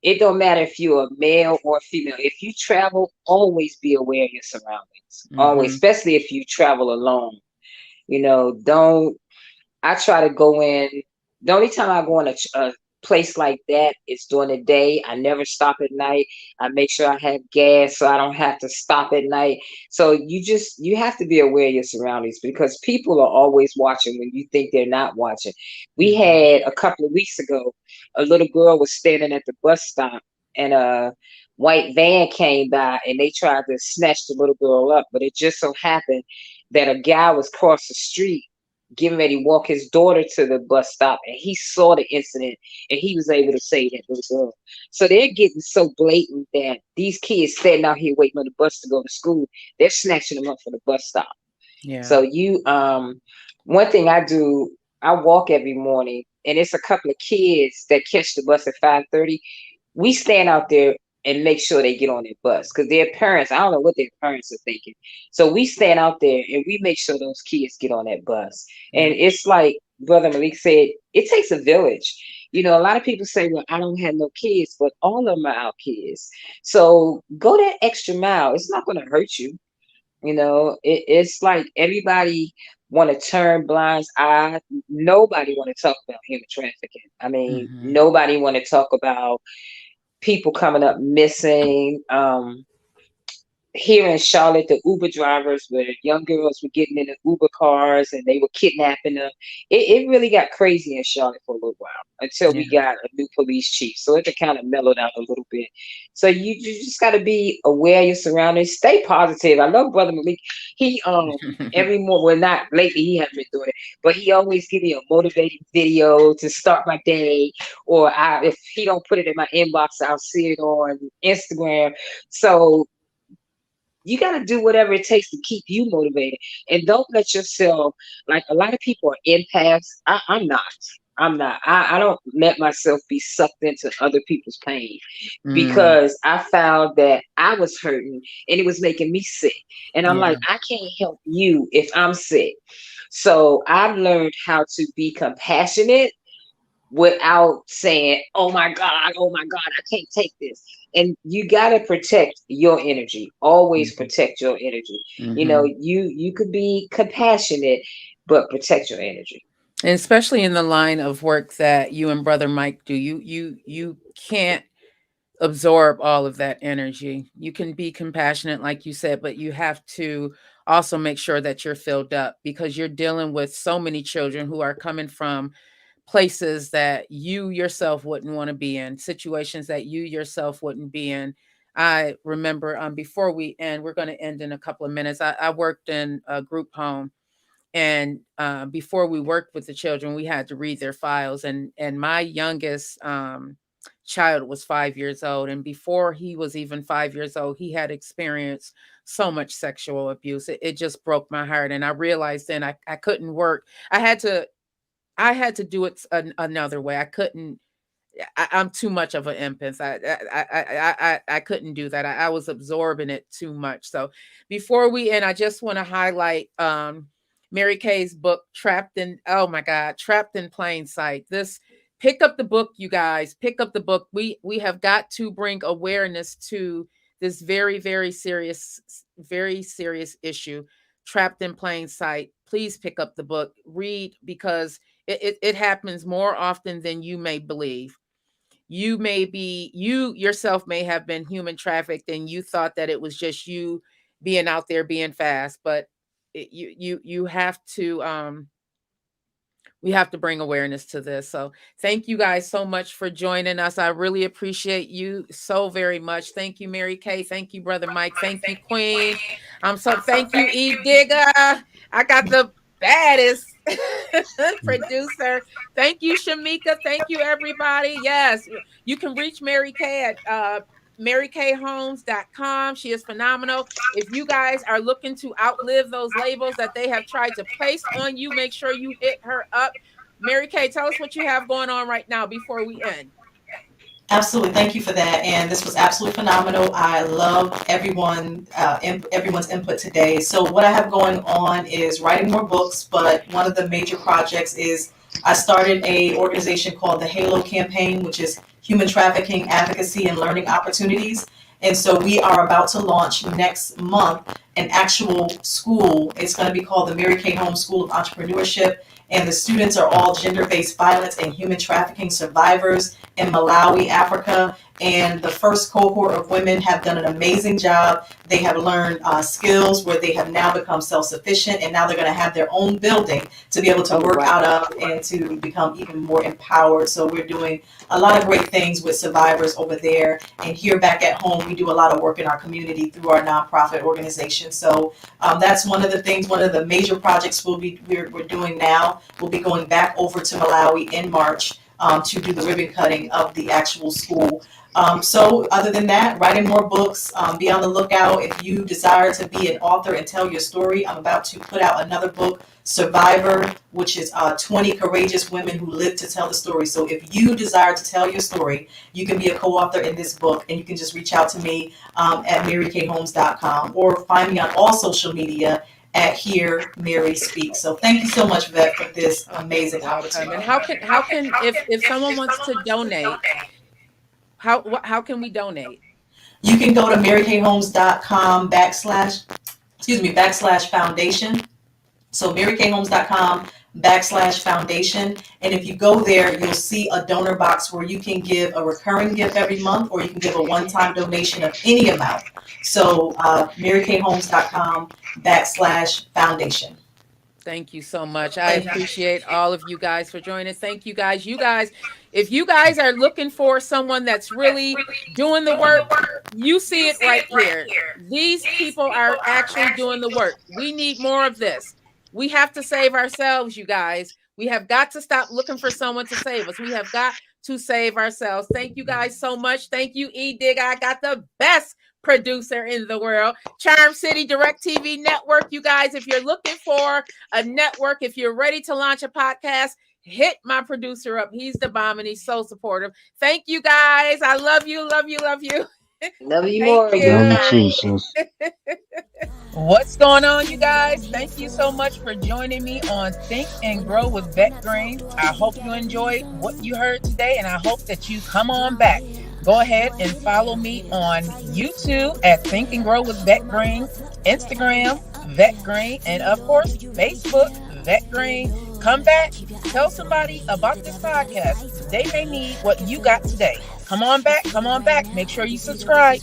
It don't matter if you're a male or a female. If you travel, always be aware of your surroundings. Always, Mm-hmm. especially if you travel alone. Don't. I try to go in. The only time I go in a place like that is during the day. I never stop at night. I make sure I have gas so I don't have to stop at night. So you have to be aware of your surroundings because people are always watching when you think they're not watching. We Mm-hmm. had a couple of weeks ago, a little girl was standing at the bus stop and a white van came by and they tried to snatch the little girl up, but it just so happened that a guy was across the street getting ready to walk his daughter to the bus stop and he saw the incident and he was able to save that little girl. So they're getting so blatant that these kids standing out here waiting on the bus to go to school, they're snatching them up for the bus stop. Yeah. So one thing I do, I walk every morning and it's a couple of kids that catch the bus at 5:30. We stand out there and make sure they get on their bus because their parents, I don't know what their parents are thinking. So we stand out there and we make sure those kids get on that bus. Yeah. And it's like Brother Malik said, it takes a village. A lot of people say, well, I don't have no kids, but all of them are our kids. So go that extra mile. It's not going to hurt you. It's like everybody want to turn blind eye. Nobody want to talk about human trafficking. I mean, Mm-hmm. nobody want to talk about people coming up missing. Here in Charlotte, the Uber drivers where young girls were getting in the Uber cars and they were kidnapping them. It really got crazy in Charlotte for a little while until we Yeah. got a new police chief. So it kind of mellowed out a little bit. So you just got to be aware of your surroundings. Stay positive. I love Brother Malik. He every morning, well, not lately, he hasn't been doing it, but he always give me a motivating video to start my day. Or if he don't put it in my inbox, I'll see it on Instagram. So you got to do whatever it takes to keep you motivated and don't let yourself, like a lot of people are empaths. I'm not. I don't let myself be sucked into other people's pain Mm, because I found that I was hurting and it was making me sick. And I'm yeah. like, I can't help you if I'm sick. So I've learned how to be compassionate without saying, oh my God, I can't take this. And you got to protect your energy. Always Mm-hmm. protect your energy. Mm-hmm. You could be compassionate, but protect your energy. And especially in the line of work that you and Brother Mike do, you can't absorb all of that energy. You can be compassionate, like you said, but you have to also make sure that you're filled up because you're dealing with so many children who are coming from places that you yourself wouldn't want to be in, situations that you yourself wouldn't be in. I remember before we end, we're going to end in a couple of minutes. I worked in a group home, and before we worked with the children, we had to read their files. And my youngest child was 5 years old, and before he was even 5 years old, he had experienced so much sexual abuse. It just broke my heart, and I realized then I couldn't work. I had to do it another way. I couldn't. I'm too much of an empath. I couldn't do that. I was absorbing it too much. So before we end, I just want to highlight Mary Kay's book, Trapped in. Oh my God, Trapped in Plain Sight. This. Pick up the book, you guys. Pick up the book. We have got to bring awareness to this very serious issue. Trapped in Plain Sight. Please pick up the book. Read because it happens more often than you may believe. You yourself may have been human trafficked and you thought that it was just you being out there being fast, but you have to we have to bring awareness to this. So thank you guys so much for joining us. I really appreciate you so very much. Thank you, Mary Kay. Thank you, Brother Mike. Thank you, Queen. Thank you, E Digger. I got the baddest producer. Thank you, Shamika. Thank you, everybody. Yes, you can reach Mary Kay at marykholmes.com. She is phenomenal. If you guys are looking to outlive those labels that they have tried to place on you, make sure you hit her up. Mary Kay, tell us what you have going on right now before we end. Absolutely, thank you for that. And this was absolutely phenomenal. I love everyone's input today. So what I have going on is writing more books, but one of the major projects is I started a organization called the HALO campaign, which is Human Trafficking Advocacy and Learning Opportunities. And so we are about to launch next month an actual school. It's going to be called the Mary Kay Holmes School of Entrepreneurship. And the students are all gender-based violence and human trafficking survivors in Malawi, Africa. And the first cohort of women have done an amazing job. They have learned skills where they have now become self-sufficient, and now they're going to have their own building to be able to work out of and to become even more empowered. So we're doing a lot of great things with survivors over there. And here back at home, we do a lot of work in our community through our nonprofit organization. So that's one of the things, one of the major projects we're doing now. We'll be going back over to Malawi in March to do the ribbon cutting of the actual school. So other than that, writing more books, be on the lookout. If you desire to be an author and tell your story, I'm about to put out another book, Survivor, which is 20 courageous women who live to tell the story. So if you desire to tell your story, you can be a co-author in this book, and you can just reach out to me at marykholmes.com or find me on all social media at Hear Mary Speak. So thank you so much, Vette, for this amazing opportunity. And how can if someone wants to donate, how can we donate? You can go to marykholmes.com /foundation. So marykholmes.com /foundation. And if you go there, you'll see a donor box where you can give a recurring gift every month, or you can give a one-time donation of any amount. So marykholmes.com /foundation. Thank you so much. I appreciate all of you guys for joining us. Thank you guys. You guys, if you guys are looking for someone that's really doing the work, you see it right here. These people are actually doing the work. We need more of this. We have to save ourselves, you guys. We have got to stop looking for someone to save us. We have got to save ourselves. Thank you guys so much. Thank you, E-Dig. I got the best producer in the world. Charm City Direct TV Network. You guys, if you're looking for a network, if you're ready to launch a podcast, hit my producer up. He's the bomb and he's so supportive. Thank you guys. I love you, love you, love you. Love you more. Love you too, sis. What's going on, you guys? Thank you so much for joining me on Think and Grow with Vette Green. I hope you enjoyed what you heard today, and I hope that you come on back. Go ahead and follow me on YouTube at Think and Grow with Vette Green, Instagram, Vette Green, and of course, Facebook, Vette Green. Come back, tell somebody about this podcast. They may need what you got today. Come on back, make sure you subscribe.